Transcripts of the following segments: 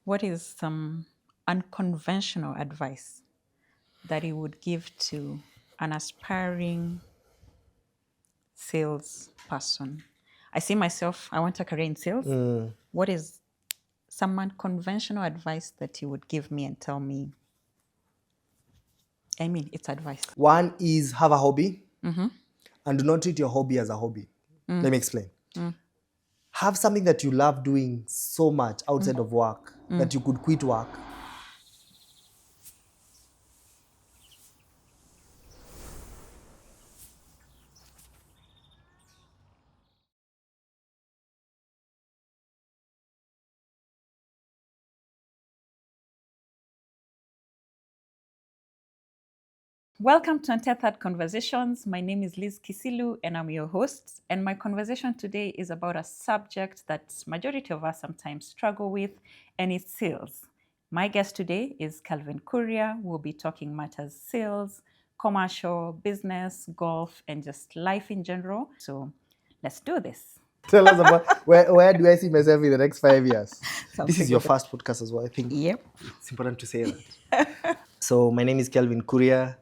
what is some unconventional advice that you would give to an aspiring salesperson? I see myself, I want a career in sales. What is some unconventional advice that you would give me and tell me? I mean, it's advice. One is have a hobby and do not treat your hobby as a hobby. Let me explain. Have something that you love doing so much outside of work that you could quit work. Welcome to Untethered Conversations. My name is Liz Kisilu and I'm your host. And my conversation today is about a subject that majority of us sometimes struggle with, and it's sales. My guest today is Kelvin Kuria. We'll be talking matters sales, commercial, business, golf, and just life in general. So let's do this. Tell us about where do I see myself in the next 5 years? This is your Something first podcast as well. I think Yep. it's important to say that. So my name is Kelvin Kuria.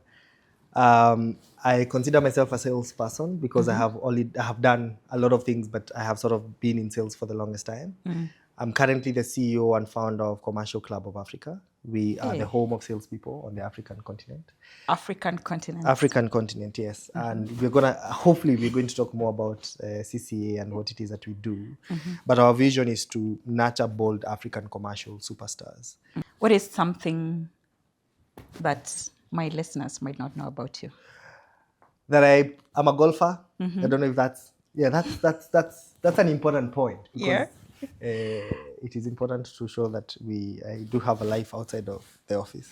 I consider myself a salesperson because I have done a lot of things, but I have sort of been in sales for the longest time. I'm currently the CEO and founder of Commercial Club of Africa. We are the home of salespeople on the African continent. African continent. African continent, yes. And we're going to talk more about CCA and what it is that we do. But our vision is to nurture bold African commercial superstars. What is something that my listeners might not know about you? That I'm a golfer. I don't know if that's an important point because it is important to show that I do have a life outside of the office.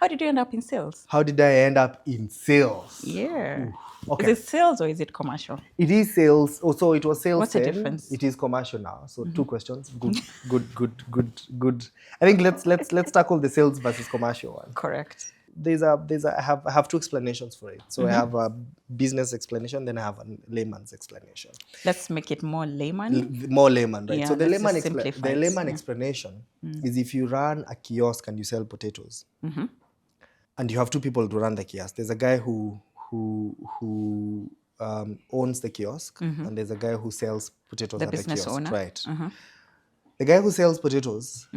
How did you end up in sales? How did I end up in sales? Yeah. Okay. Is it sales or is it commercial? It is sales. So it was sales. What's the then. difference? It is commercial now. So two questions. Good. I think let's tackle the sales versus commercial one. Correct. I have two explanations for it. So I have a business explanation, then I have a layman's explanation. Let's make it more layman. More layman, right? Yeah, So the let's layman just simplify it. layman explanation is if you run a kiosk and you sell potatoes, and you have two people to run the kiosk. There's a guy who owns the kiosk, and there's a guy who sells potatoes The at the business kiosk, owner. right? The guy who sells potatoes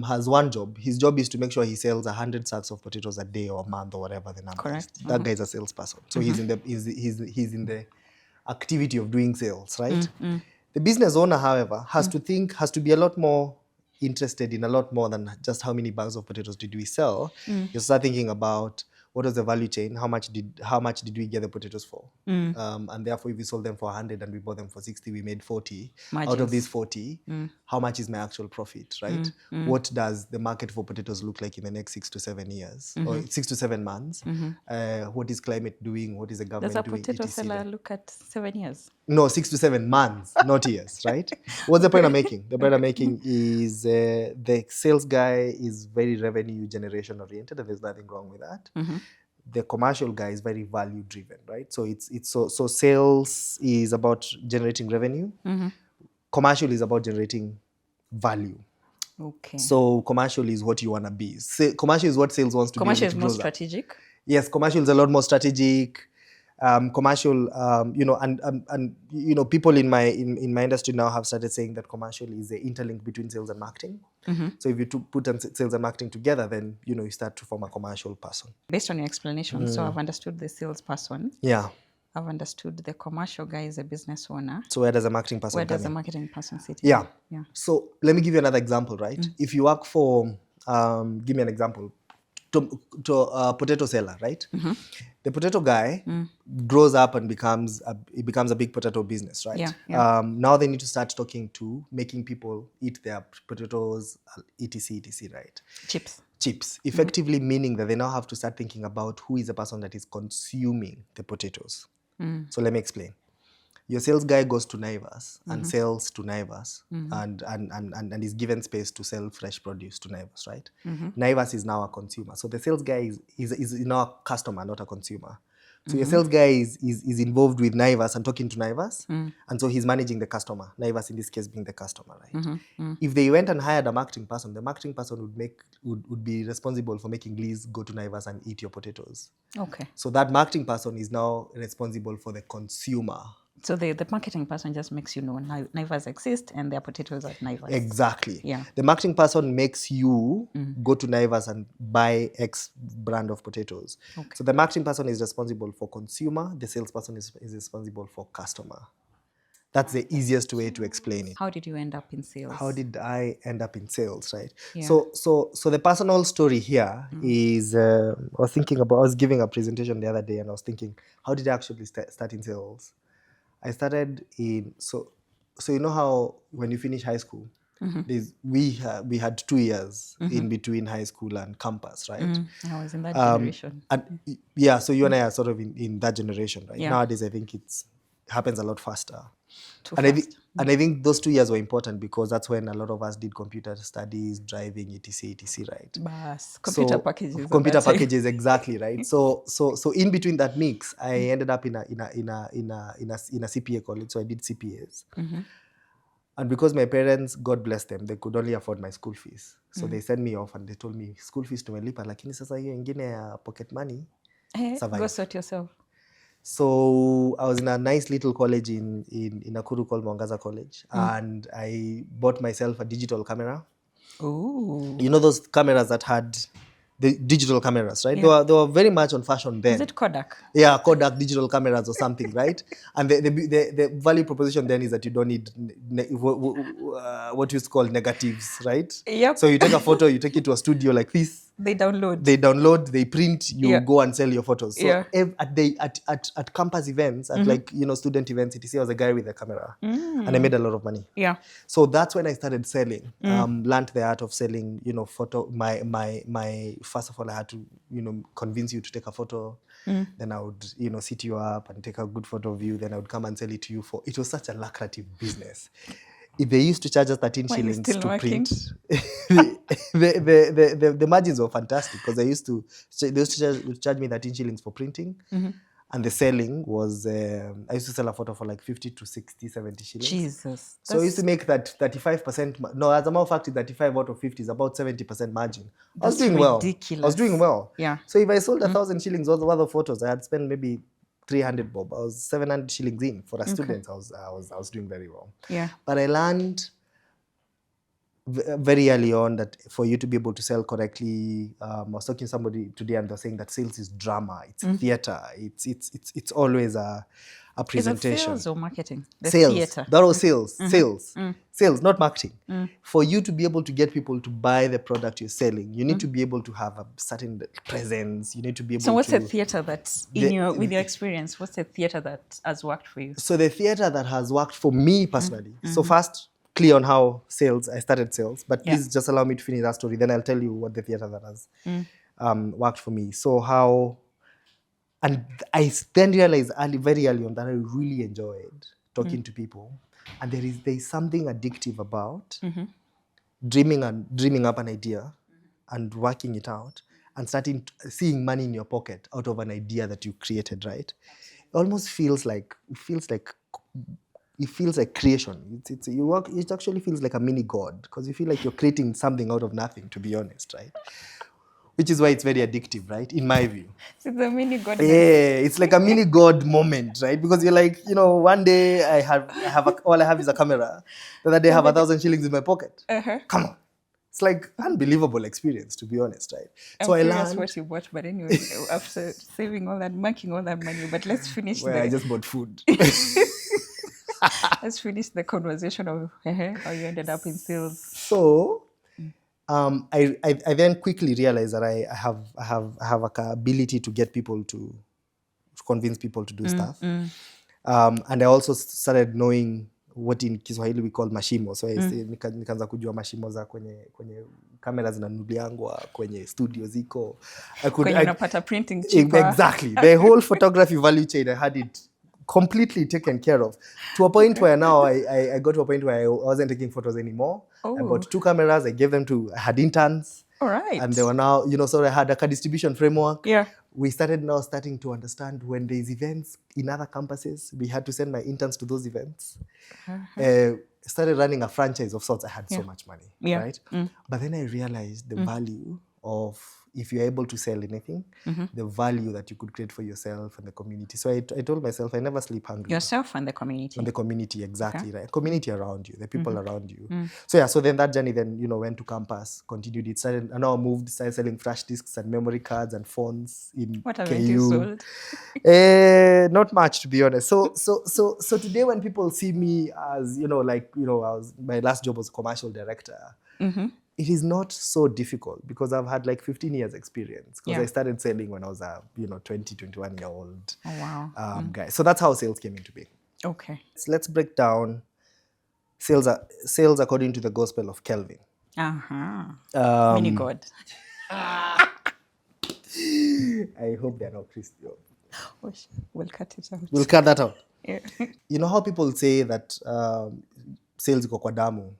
has one job. His job is to make sure he sells 100 sacks of potatoes a day or a month or whatever the number Correct. is. That guy is a salesperson. So he's in the activity of doing sales, right? The business owner, however, has to be a lot more interested in a lot more than just how many bags of potatoes did we sell. You start thinking about what was the value chain, how much did we get the potatoes for, and therefore if we sold them for 100 and we bought them for 60, we made 40. Margins. Out of these 40, how much is my actual profit, right? What does the market for potatoes look like in the next 6 to 7 years or 6 to 7 months? What is climate doing? What is the government Does a doing? potato etc. seller look at 7 years? No, 6 to 7 months, not years, right? What's the point I'm making? The point I'm making is the sales guy is very revenue generation oriented, and there's nothing wrong with that. The commercial guy is very value driven, right? So so sales is about generating revenue. Commercial is about generating value. Okay. So commercial is what you want to be. Commercial is what sales wants to be. Commercial is more strategic. Yes, commercial is a lot more strategic. Commercial, and people in my industry now have started saying that commercial is the interlink between sales and marketing. So if you put sales and marketing together, then you start to form a commercial person. Based on your explanation, so I've understood the salesperson. Yeah. I've understood the commercial guy is a business owner. So where does a marketing person Where does come the in? marketing person sit? Yeah. Yeah. So let me give you another example, right? If you work for, give me an example, to a potato seller, right? The potato guy grows up and becomes a big potato business, right? Yeah. Now they need to start talking to making people eat their potatoes, etc., right? Chips, effectively meaning that they now have to start thinking about who is the person that is consuming the potatoes. So let me explain. Your sales guy goes to Naivas and sells to Naivas and is given space to sell fresh produce to Naivas, right? Naivas is now a consumer. So the sales guy is now a customer, not a consumer. So your sales guy is involved with Naivas and talking to Naivas, and so he's managing the customer. Naivas in this case being the customer, right? If they went and hired a marketing person, the marketing person would be responsible for making Liz go to Naivas and eat your potatoes. Okay. So that marketing person is now responsible for the consumer. So the marketing person just makes you know Naivas exist and their potatoes at Naivas. Exactly. Yeah. The marketing person makes you go to Naivas and buy X brand of potatoes. Okay. So the marketing person is responsible for consumer. The salesperson is responsible for customer. That's the easiest way to explain it. How did you end up in sales? How did I end up in sales, right? Yeah. So the personal story here is, I was giving a presentation the other day and I was thinking, how did I actually start in sales? I started in, so you know how when you finish high school, we had 2 years in between high school and campus, right? I was in that generation. And yeah, so you and I are sort of in that generation, right? Yeah. Nowadays, I think it happens a lot faster. Too And fast. I think those 2 years were important because that's when a lot of us did computer studies, driving, etc., right? Bas, computer packages. Computer packages, exactly, right? So in between that mix, I ended up in a CPA college. So I did CPAs. And because my parents, God bless them, they could only afford my school fees. So they sent me off and they told me, school fees tumelipa, lakini sasa hiyo ingine ya pocket money, survive. Go sort yourself. So I was in a nice little college in Nakuru called Mwangaza College, and I bought myself a digital camera. Oh. You know those cameras that had the digital cameras, right? Yeah. They were very much on fashion then. Was it Kodak? Yeah, Kodak digital cameras or something, right? And the value proposition then is that you don't need what is called negatives, right? Yep. So you take a photo, you take it to a studio like this. They download, they print, you go and sell your photos. So at campus events, at like, student events, etc., I was a guy with a camera. And I made a lot of money. Yeah. So that's when I started selling. Learned the art of selling, photo. My first of all, I had to, convince you to take a photo. Then I would, sit you up and take a good photo of you. Then I would come and sell it to you for, it was such a lucrative business. If they used to charge us 13 shillings to print, the margins were fantastic because they used to charge me 13 shillings for printing. And the selling was, I used to sell a photo for like 50 to 60, 70 shillings. Jesus. So I used to make that 35%. No, as a matter of fact, 35 out of 50 is about 70% margin. I was doing ridiculous. well. I was doing well. Yeah. So if I sold 1,000 shillings worth of photos, I had spent maybe 300 bob. I was 700 shillings in. For a student, I was doing very well. Yeah. But I learned very early on that for you to be able to sell correctly, I was talking to somebody today and they're saying that sales is drama, it's theater, it's always a presentation. Is it sales or marketing? The sales. Theater. That was sales. Sales, not marketing. For you to be able to get people to buy the product you're selling, you need to be able to have a certain presence. You need to be able to... So what's a theater that's, with your experience, what's a theater that has worked for you? So the theater that has worked for me personally. So first, clear on how I started sales, but please just allow me to finish that story. Then I'll tell you what the theater that has worked for me. So how, and I then realized very early on that I really enjoyed talking to people. And there is something addictive about dreaming up an idea and working it out and seeing money in your pocket out of an idea that you created, right? It almost feels like creation. It actually feels like a mini god because you feel like you're creating something out of nothing, to be honest, right? Which is why it's very addictive, right? In my view. It's a mini god. Yeah, it's like a mini god moment, right? Because you're like, one day all I have is a camera. The other day I have 1,000 shillings in my pocket. Come on. It's like unbelievable experience, to be honest, right? So I learned what you bought, but anyway, after saving all that, making all that money, but let's finish. I just bought food. Let's finish the conversation of how you ended up in sales. So, I then quickly realized that I have a ability to get people to convince people to do stuff. And I also started knowing what in Kiswahili we call mashimo. So nikaanza kujua mashimo za kwenye kamera zinanunuliangwa, kwenye studio ziko. Kwenye unapata printing cheaper. Exactly. The whole photography value chain, I had it completely taken care of, to a point where now I got to a point where I wasn't taking photos anymore. I bought 2 cameras, I had interns. All right. And they were now, so I had a distribution framework. Yeah. we started now starting to understand when there's events in other campuses, we had to send my interns to those events. Started running a franchise of sorts. I had so much money, right? But then I realized the value of, if you're able to sell anything, the value that you could create for yourself and the community. So I told myself, I never sleep hungry. Yourself and the community. And the community, exactly, right? Community around you, the people around you. So yeah, so then that journey then, went to campus, continued it, started, and now moved, started selling flash disks and memory cards and phones in What have KU. you sold? Not much, to be honest. So today when people see me as, my last job was commercial director, it is not so difficult because I've had like 15 years experience, because I started selling when I was a 20, 21-year-old guy. So that's how sales came into being. Okay. So let's break down sales according to the gospel of Kelvin. Mini God. I hope they're not Christian. We'll cut it out. We'll cut that out. Yeah. You know how people say that sales iko kwa damu?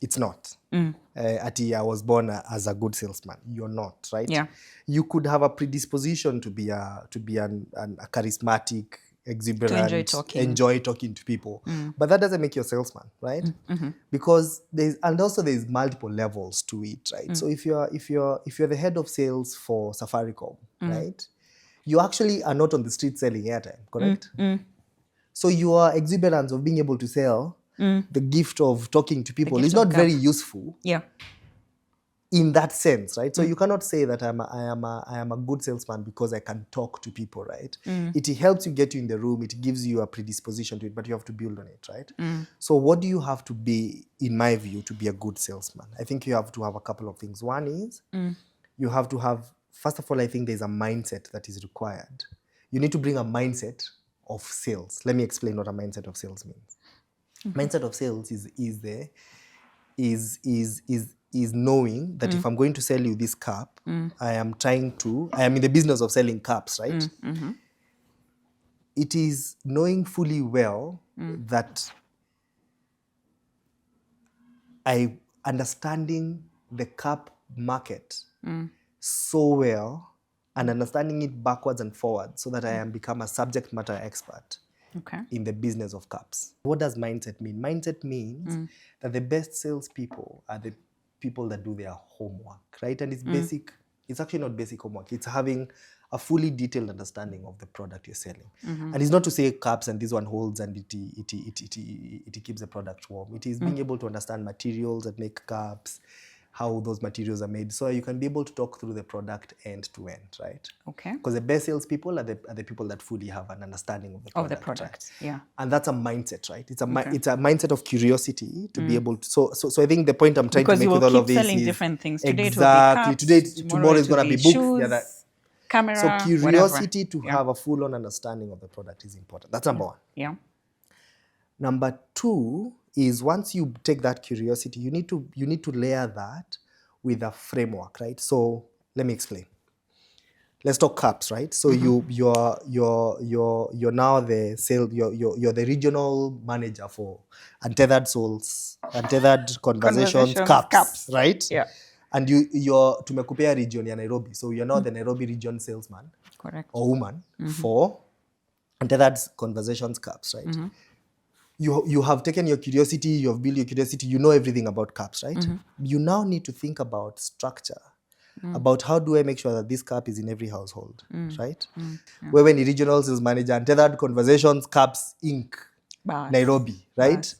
It's not. Ati I was born as a good salesman. You're not, right? Yeah. You could have a predisposition to be a charismatic, exuberant, enjoy talking to people, but that doesn't make you a salesman, right? Because there's multiple levels to it, right? So if you're the head of sales for Safaricom, right, you actually are not on the street selling airtime, correct? So your exuberance of being able to sell, the gift of talking to people, is not very useful. Yeah. In that sense, right? So you cannot say that I am a good salesman because I can talk to people, right? It helps you get you in the room. It gives you a predisposition to it, but you have to build on it, right? So what do you have to be, in my view, to be a good salesman? I think you have to have a couple of things. One is you have to have, first of all, I think there's a mindset that is required. You need to bring a mindset of sales. Let me explain what a mindset of sales means. Mindset of sales is knowing that if I'm going to sell you this cup, I am in the business of selling cups, right? It is knowing fully well that I understanding the cup market so well and understanding it backwards and forwards so that I am become a subject matter expert in the business of cups. What does mindset mean? Mindset means that the best salespeople are the people that do their homework, right? And it's basic. It's actually not basic homework. It's having a fully detailed understanding of the product you're selling. And it's not to say cups and this one holds and it keeps the product warm. It is being able to understand materials that make cups, how those materials are made, so you can be able to talk through the product end to end, right? Okay. Because the best salespeople are the people that fully have an understanding of the product. Right? Yeah. And that's a mindset, right? It's a mindset of curiosity to be able to. So I think the point I'm trying to make with all of this is, selling different things. Today exactly. It will be cups, Tomorrow is going to be books. Shoes, camera. So curiosity to have a full-on understanding of the product is important. That's number one. Yeah. Number two is, once you take that curiosity, you need to layer that with a framework, right? So let me explain. Let's talk cups, right? So you're now the you're the regional manager for Untethered Conversations cups, right? Yeah. And you're tumekupea region ya Nairobi, so you're now the Nairobi region salesman, correct, or woman for Untethered Conversations cups, right? You have taken your curiosity, you have built your curiosity, you know everything about cups, right? You now need to think about structure, about how do I make sure that this cup is in every household, right? Where when the regional sales manager, Untethered Conversations Cups Inc., Nairobi, right?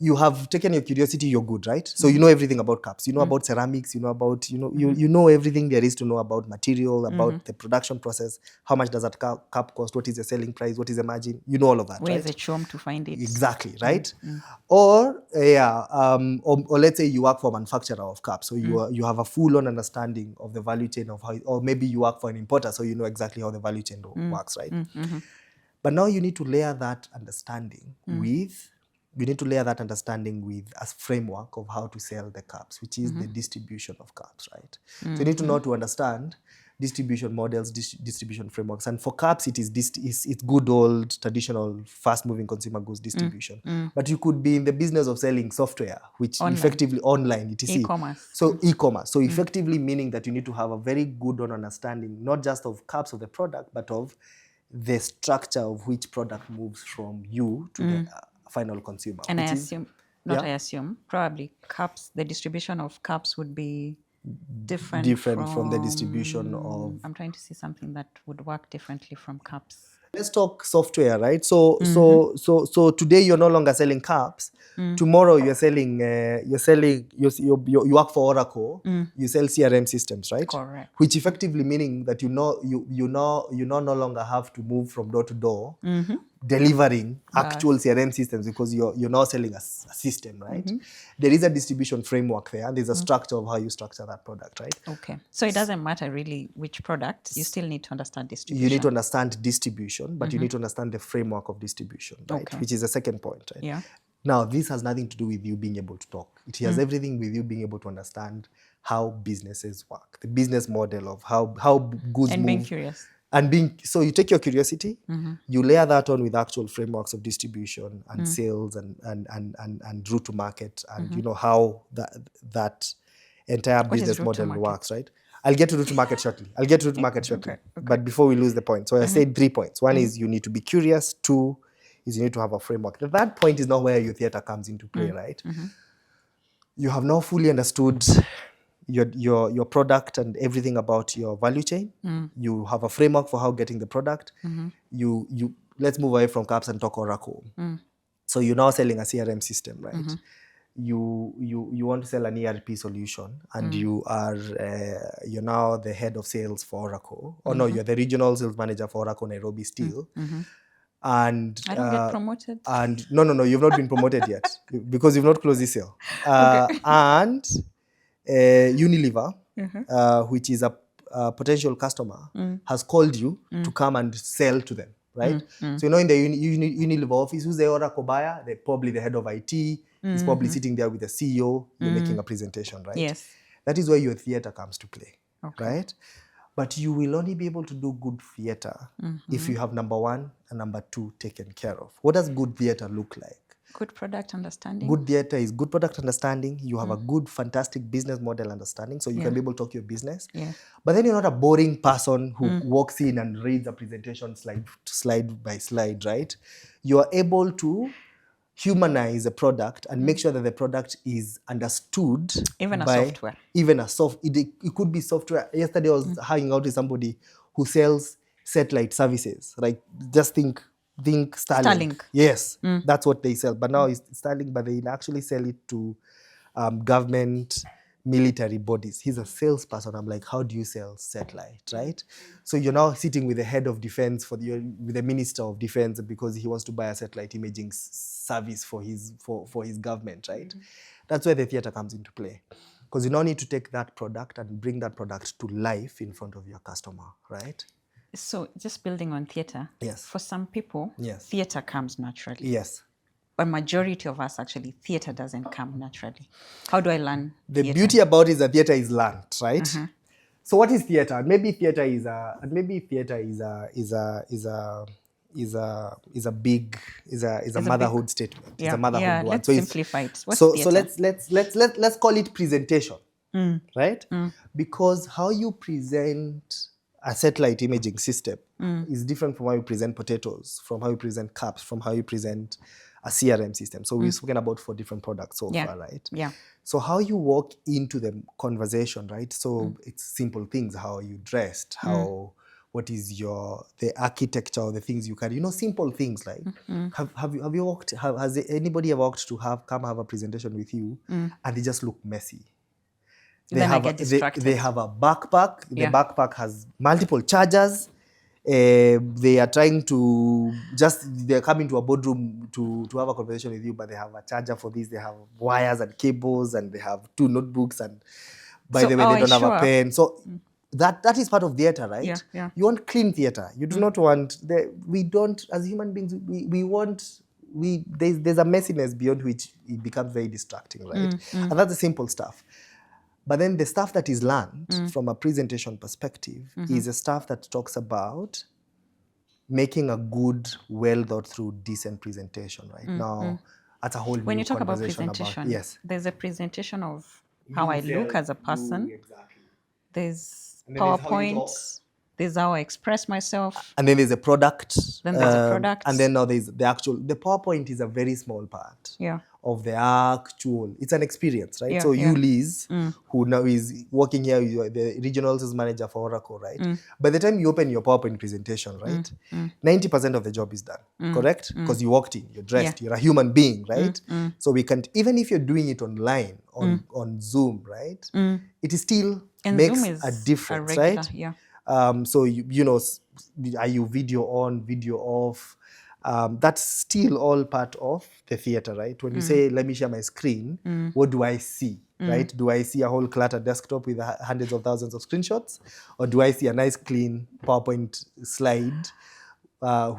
You have taken your curiosity, you're good, right? So you know everything about cups. You know about ceramics, you know about, you know everything there is to know about material, about the production process. How much does that cup cost? What is the selling price? What is the margin? You know all of that, Where right? is the chum to find it? Exactly, right? Or let's say you work for a manufacturer of cups. So you have a full-on understanding of the value chain of how, or maybe you work for an importer, so you know exactly how the value chain works, right? But now you need to layer that understanding with you need to layer that understanding with a framework of how to sell the cups, which is the distribution of cups, right? So you need to know to understand distribution models, distribution frameworks. And for cups, it's good old traditional fast-moving consumer goods distribution. But you could be in the business of selling software, which effectively online, etc. E-commerce. So e-commerce. So effectively meaning that you need to have a very good understanding, not just of cups of the product, but of the structure of which product moves from you to the final consumer. And I assume, probably cups, the distribution of cups would be different from the distribution of... I'm trying to see something that would work differently from cups. Let's talk software, right? So today you're no longer selling cups. Tomorrow you're selling you work for Oracle. You sell CRM systems, right? Correct. Which effectively meaning that you no longer have to move from door to door delivering actual CRM systems, because you're now selling a system, right? There is a distribution framework there. There's a structure of how you structure that product, right? Okay. So it doesn't matter really which product, you still need to understand distribution. You need to understand distribution, but you need to understand the framework of distribution, right? Okay. Which is the second point, right? Yeah. Now, this has nothing to do with you being able to talk. It has everything with you being able to understand how businesses work, the business model of how goods and move. being curious. And so you take your curiosity, you layer that on with actual frameworks of distribution and sales and route to market, and you know how that entire business model works, right? I'll get to route to market shortly. Okay. But before we lose the point, so I said 3 points. One is you need to be curious. 2 is you need to have a framework. The third point is now where your theater comes into play, right? You have now fully understood your product and everything about your value chain. You have a framework for how getting the product. You let's move away from cups and talk Oracle. So you're now selling a CRM system, right? You want to sell an ERP solution, and you're now the head of sales for Oracle. Or no, you're the regional sales manager for Oracle Nairobi still. And I don't get promoted. And no, you've not been promoted yet because you've not closed this sale. And Unilever, which is a potential customer, has called you to come and sell to them, right? So in the Unilever office, who's the Oracle buyer? They're probably the head of IT. He's probably sitting there with the CEO. You're making a presentation, right? Yes. That is where your theater comes to play, right? But you will only be able to do good theater if you have number 1 and number 2 taken care of. What does good theater look like? Good product understanding. Good theater is good product understanding. You have a good, fantastic business model understanding, so you can be able to talk your business. Yeah. But then you're not a boring person who walks in and reads a presentation slide by slide, right? You are able to humanize a product and make sure that the product is understood. Even software. It could be software. Yesterday I was hanging out with somebody who sells satellite services. Like, just think Starlink. Yes, that's what they sell. But now it's Starlink, but they actually sell it to government, military bodies. He's a salesperson. I'm like, how do you sell satellite, right? So you're now sitting with the head of defense with the minister of defense because he wants to buy a satellite imaging service for his government, right? That's where the theater comes into play, because you now need to take that product and bring that product to life in front of your customer, right? So just building on theater. Yes. For some people, theater comes naturally. Yes. But majority of us, actually, theater doesn't come naturally. How do I learn The theater? beauty about it is that theater is learned, right? So what is theater? Maybe theater is a motherhood statement. It's a motherhood one. Let's so simplify it. What's so theater? let's call it presentation, right? Because how you present a satellite imaging system is different from how you present potatoes, from how you present cups, from how you present a CRM system. So we've spoken about 4 different products so far, right? Yeah. So how you walk into the conversation, right? So it's simple things. How are you dressed? What is the architecture of the things you carry? Simple things like, has anybody ever walked to come have a presentation with you and they just look messy? They have a backpack. The backpack has multiple chargers. They are trying to they're coming to a boardroom to have a conversation with you, but they have a charger for this. They have wires and cables, and they have 2 notebooks. And by the way, they don't have a pen. So that is part of theater, right? Yeah. You want clean theater. You do not want we don't, as human beings, we want there's a messiness beyond which it becomes very distracting, right? And that's the simple stuff. But then the stuff that is learned from a presentation perspective is the stuff that talks about making a good, well thought through, decent presentation, right? Now, that's a whole When new you talk about conversation presentation, yes. there's a presentation of how I look as a person. Exactly. There's And then there's how you PowerPoint. talk. There's how I express myself. And then there's a product. Then there's a product. And then now there's the PowerPoint is a very small part Yeah. of the actual, it's an experience, right? Yeah, So yeah. you, Liz, who now is working here, you are the regional sales manager for Oracle, right? By the time you open your PowerPoint presentation, right, 90% of the job is done, correct? Because you walked in, you're dressed, you're a human being, right? So we can, even if you're doing it online, on Zoom, right, it is still And makes Zoom is a difference, regular, right? yeah. So you know, are you video on, video off? That's still all part of the theater, right? When you say, let me share my screen, what do I see, right? Do I see a whole cluttered desktop with hundreds of thousands of screenshots? Or do I see a nice, clean PowerPoint slide,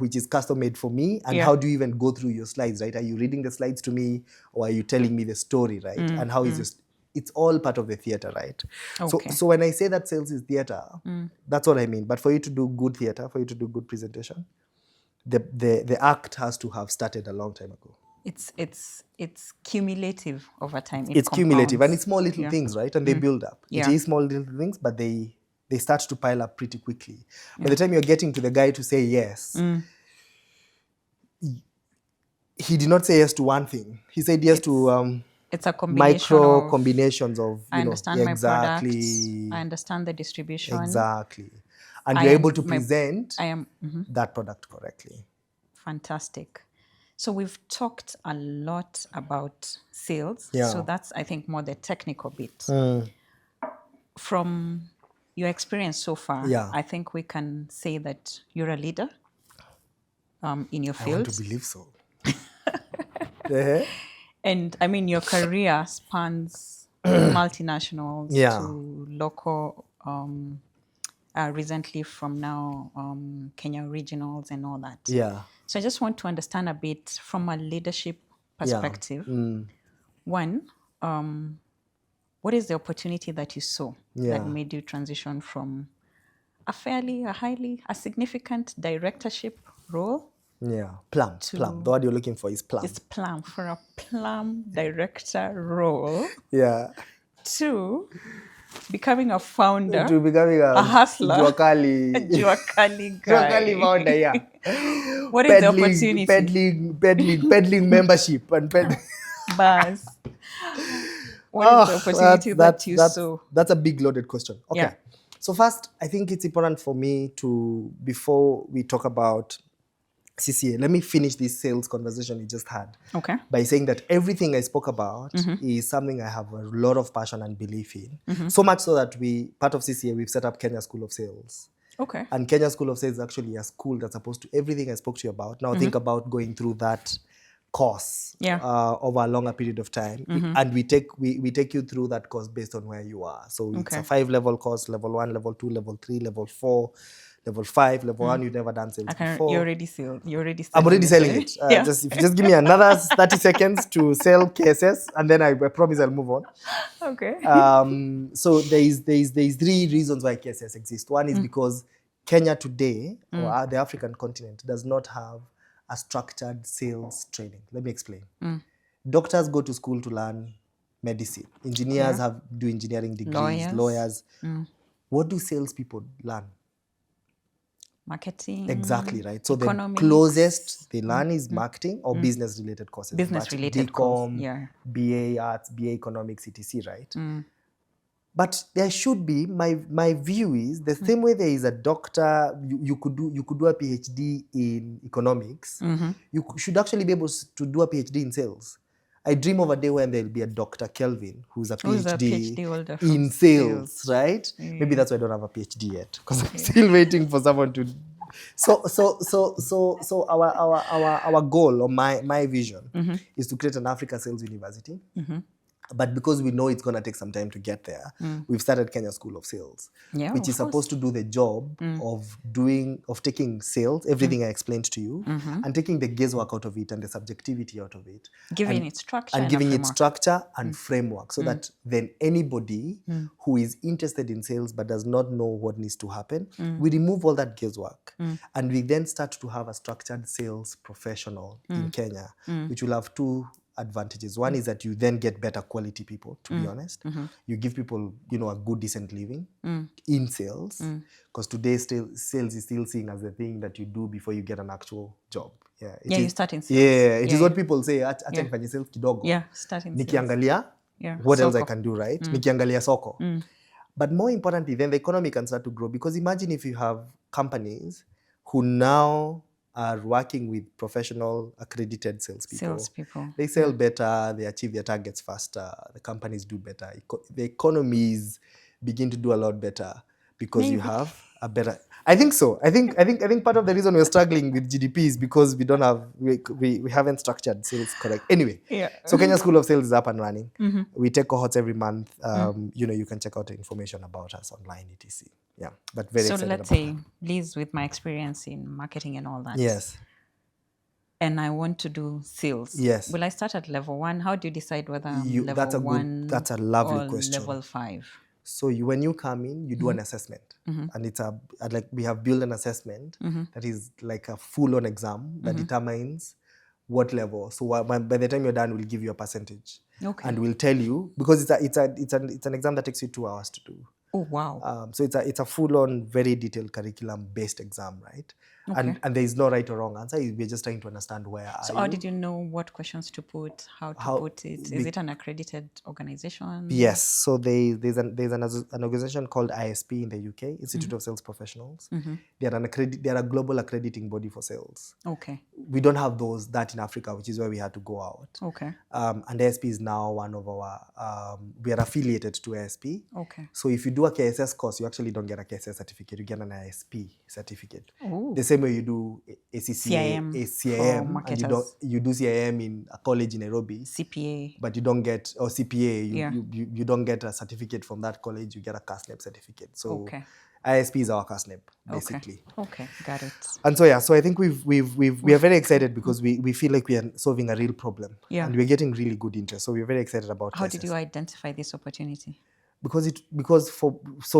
which is custom made for me? And how do you even go through your slides, right? Are you reading the slides to me, or are you telling me the story, right? And how is this? It's all part of the theater, right? Okay. So when I say that sales is theater, that's what I mean. But for you to do good theater, for you to do good presentation, the act has to have started a long time ago. It's cumulative over time. It's cumulative, and it's small little Yeah. things, right? And they build up. It Yeah. is small little things, but they start to pile up pretty quickly. By the time you're getting to the guy to say yes, he did not say yes to one thing. He said yes to It's a combination micro of, combinations of, I understand my exactly, products, I understand the distribution. exactly, and I you're am able to my- present I am that product correctly. fantastic. So we've talked a lot about sales. Yeah. So that's, I think, more the technical bit. From your experience so far, Yeah. I think we can say that you're a leader in your I field. want to believe so. Uh-huh. And I mean, your career spans multinationals Yeah. to local, recently from now, Kenya regionals and all that. Yeah. So I just want to understand a bit from a leadership perspective. One, what is the opportunity that you saw Yeah. that made you transition from a significant directorship role? Yeah. Plum. The word you're looking for is plum. It's plum, for a plum director role, Yeah. to becoming a founder, To becoming a hustler, Juakali. a Juakali guy. Juakali founder, yeah. What is the opportunity? Peddling membership and Buzz. What is the opportunity that you saw? That's a big loaded question. Okay. Yeah. So first, I think it's important for me to, before we talk about CCA, let me finish this sales conversation we just had. Okay. By saying that everything I spoke about is something I have a lot of passion and belief in. So much so that part of CCA, we've set up Kenya School of Sales. Okay. And Kenya School of Sales is actually a school that's supposed to, everything I spoke to you about. Now think about going through that course over a longer period of time. And we take you through that course based on where you are. So it's a 5-level course: level 1, level 2, level 3, level 4, level 5, level 1. You've never done sales before. You're already selling. I'm already selling it. If you just give me another 30 seconds to sell KSS, and then I promise I'll move on. Okay. So there's 3 reasons why KSS exists. One is because Kenya today, or the African continent, does not have a structured sales training. Let me explain. Doctors go to school to learn medicine. Engineers do engineering degrees. Lawyers. What do salespeople learn? Marketing. Exactly, right. So economics. the closest they learn is marketing or business-related courses. Business-related courses, yeah. BA Arts, BA Economics, etc., right? But there should be, my view is, the same way there is a doctor, you could do a PhD in economics, you should actually be able to do a PhD in sales. I dream of a day when there'll be a Dr. Kelvin who's a PhD holder in sales, right? Maybe that's why I don't have a PhD yet, because I'm still waiting for someone to. So our goal, or my vision, is to create an Africa Sales University. But because we know it's going to take some time to get there, we've started Kenya School of Sales, Yeah, which is supposed to do the job of taking sales, everything I explained to you, and taking the guesswork out of it and the subjectivity out of it. Giving it structure and and a giving it framework. structure and framework, so that then anybody who is interested in sales but does not know what needs to happen, we remove all that guesswork, and we then start to have a structured sales professional in Kenya, which will have two advantages. One is that you then get better quality people, to be honest. You give people, a good, decent living in sales, because today sales is still seen as the thing that you do before you get an actual job. Yeah, You start in sales. Yeah, it is what people say, acha nifanye sales kidogo. Yeah, start in sales. Nikiangalia what else I can do, right? Nikiangalia soko. But more importantly, then the economy can start to grow, because imagine if you have companies who now are working with professional accredited salespeople. They sell better, they achieve their targets faster, the companies do better, the economies begin to do a lot better, because you have a better... I think so. I think part of the reason we're struggling with GDP is because we don't have we haven't structured sales correct. Anyway, so Kenya School of Sales is up and running. We take cohorts every month. You can check out the information about us online, etc. Yeah, but very excited about So let's say, Liz, with my experience in marketing and all that. Yes. And I want to do sales. Yes. Will I start at level 1? How do you decide whether I'm level that's a 1 that's a lovely or question. level 5? So when you come in, you do an assessment, and it's like we have built an assessment that is like a full-on exam that determines what level. So by the time you're done, we'll give you a percentage, and we'll tell you, because it's an exam that takes you 2 hours to do. Oh wow! So it's a full-on, very detailed curriculum-based exam, right? And there is no right or wrong answer. We're just trying to understand where So are how you. did you know what questions to put, how to put it? Is it an accredited organization? Yes. So there's an organization called ISP in the UK, Institute of Sales Professionals. They're a global accrediting body for sales. Okay. We don't have that in Africa, which is where we had to go out. Okay. And ISP is now one of our... we are affiliated to ISP. Okay. So if you do a KSS course, you actually don't get a KSS certificate. You get an ISP certificate. Ooh. The same way you do ACCA, CIM, and you do CIM in a college in Nairobi. CPA. But you don't get, or CPA, you don't get a certificate from that college. You get a CASNEP certificate. So ISP is our CASNEP, basically. Okay, got it. And so I think we are very excited, because we feel like we are solving a real problem, and we're getting really good interest. So we're very excited about. How did you identify this opportunity? Because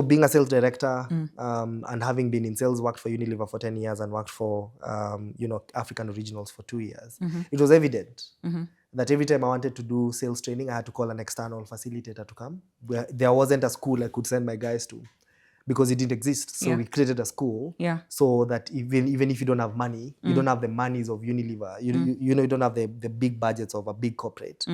being a sales director, and having been in sales, worked for Unilever for 10 years and worked for African Originals for 2 years, it was evident that every time I wanted to do sales training, I had to call an external facilitator to come. There wasn't a school I could send my guys to, because it didn't exist. So we created a school, so that even if you don't have money, you don't have the monies of Unilever, you don't have the big budgets of a big corporate.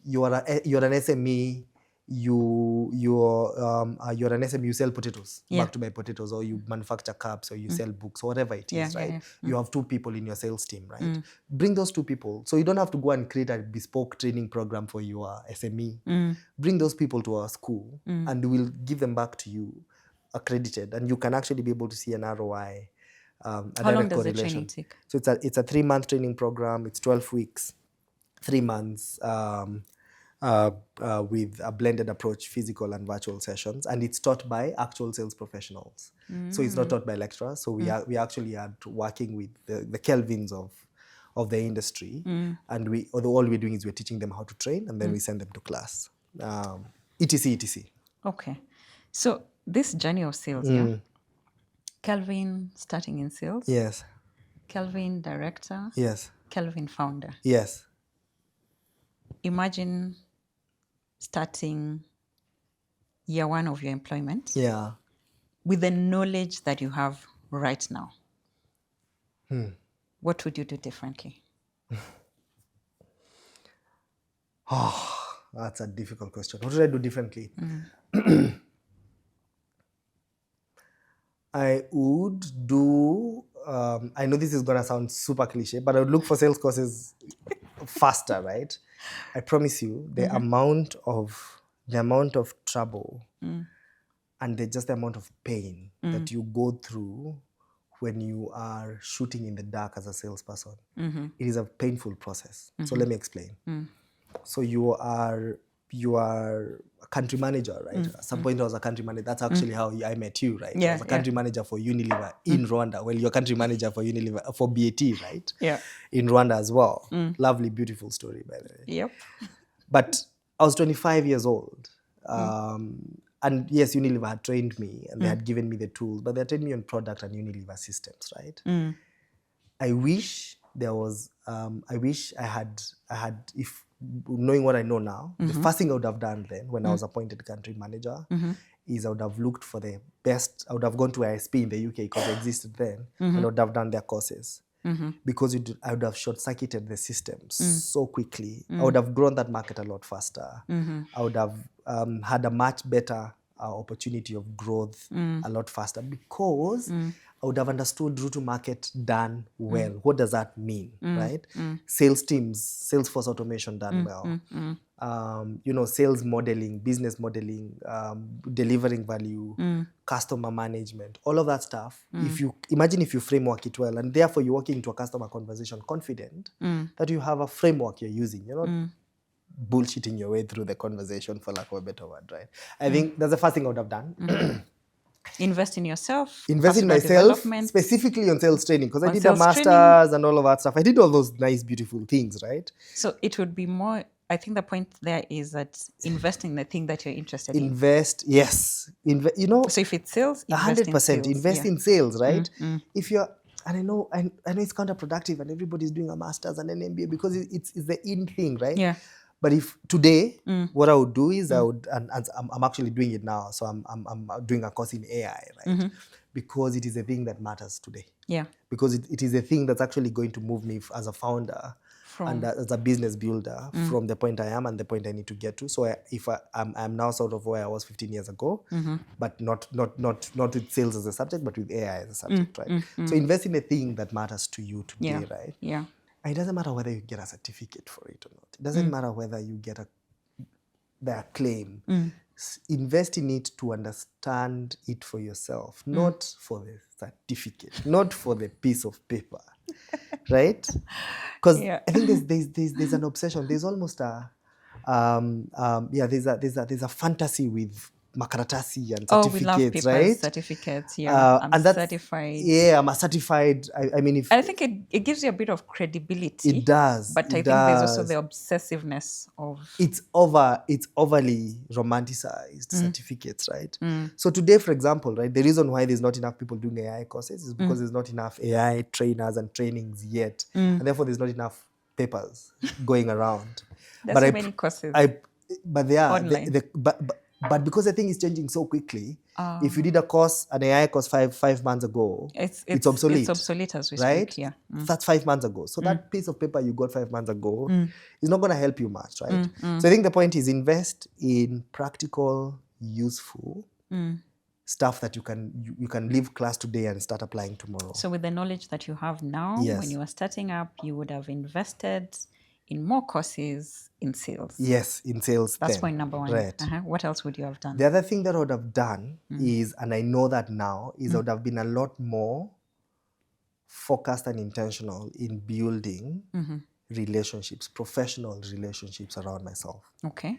You're an SME. You're an SME. You sell potatoes, back to buy potatoes, or you manufacture cups, or you sell books, or whatever it is, right? You have 2 people in your sales team, right? Bring those 2 people. So you don't have to go and create a bespoke training program for your SME. Bring those people to our school, and we'll give them back to you, accredited, and you can actually be able to see an ROI. How long does the training take? So it's a 3-month training program. It's 12 weeks, 3 months. With a blended approach, physical and virtual sessions, and it's taught by actual sales professionals. So it's not taught by lecturers. So we actually are working with the Kelvins of the industry, and all we're doing is we're teaching them how to train, and then we send them to class, etc. Okay, so this journey of sales, Kelvin starting in sales. Yes. Kelvin director. Yes. Kelvin founder. Yes. Imagine starting year 1 of your employment with the knowledge that you have right now. What would you do differently? Oh, that's a difficult question. What would I do differently? I would do, I know this is going to sound super cliche, but I would look for sales courses faster, right? I promise you, the amount of trouble and just the amount of pain that you go through when you are shooting in the dark as a salesperson, it is a painful process. So let me explain. So you are you are a country manager, right? At some point I was a country manager. That's actually how I met you, right? I was a country manager for Unilever in Rwanda. Well, you're a country manager for Unilever, for BAT, right? Yeah. In Rwanda as well. Lovely, beautiful story, by the way. Yep. But I was 25 years old. And yes, Unilever had trained me and they had given me the tools, but they had trained me on product and Unilever systems, right? I wish there was, I wish I had, if knowing what I know now, the first thing I would have done then when I was appointed country manager is I would have looked for the best, I would have gone to ISP in the UK because it existed then, and I would have done their courses. Because I would have short-circuited the systems so quickly. I would have grown that market a lot faster. I would have had a much better opportunity of growth a lot faster because I would have understood route to market done well. What does that mean, right? Sales teams, Salesforce automation done well. Sales modeling, business modeling, delivering value, customer management, all of that stuff. If you imagine if you framework it well, and therefore you're walking into a customer conversation confident that you have a framework you're using. You're not bullshitting your way through the conversation, for lack of a better word, right? I think that's the first thing I would have done. Invest in yourself. Invest in myself, specifically on sales training, because I did a master's and all of that stuff. I did all those nice, beautiful things, right? So it would be more, I think the point there is that invest in the thing that you're interested in. Invest, yes. So if it's sales, invest 100%. Invest in sales, right? If you're, and I know it's counterproductive and everybody's doing a master's and an MBA because it's the in thing, right? Yeah. But if today, what I would do is I would, and I'm actually doing it now, so I'm doing a course in AI, right? Because it is a thing that matters today. Yeah. Because it is a thing that's actually going to move me as a founder and as a business builder from the point I am and the point I need to get to. So I'm now sort of where I was 15 years ago, but not with sales as a subject, but with AI as a subject, right? So invest in a thing that matters to you today, right? Yeah. And it doesn't matter whether you get a certificate for it or not. It doesn't matter whether you get the acclaim. Invest in it to understand it for yourself, not for the certificate, not for the piece of paper, right? Because I think there's an obsession. There's almost there's a fantasy with makaratasi and certificates, we love people's right? certificates, I'm certified. Yeah, I'm a certified. I mean, I think it gives you a bit of credibility. It does. But I think there's also the obsessiveness of... It's overly romanticized certificates, right? So today, for example, right, the reason why there's not enough people doing AI courses is because there's not enough AI trainers and trainings yet. And therefore, there's not enough papers going around. There's so many courses but they are online. But because the thing is changing so quickly, if you did a course, an AI course five months ago, it's obsolete. It's obsolete as we right? speak, yeah. That's 5 months ago. So that piece of paper you got 5 months ago is not going to help you much, right? So I think the point is invest in practical, useful stuff that you can leave class today and start applying tomorrow. So with the knowledge that you have now, when you were starting up, you would have invested in more courses in sales. Yes, in sales. That's point number one. Right. What else would you have done? The other thing that I would have done is, and I know that now, is I would have been a lot more focused and intentional in building relationships, professional relationships around myself. Okay.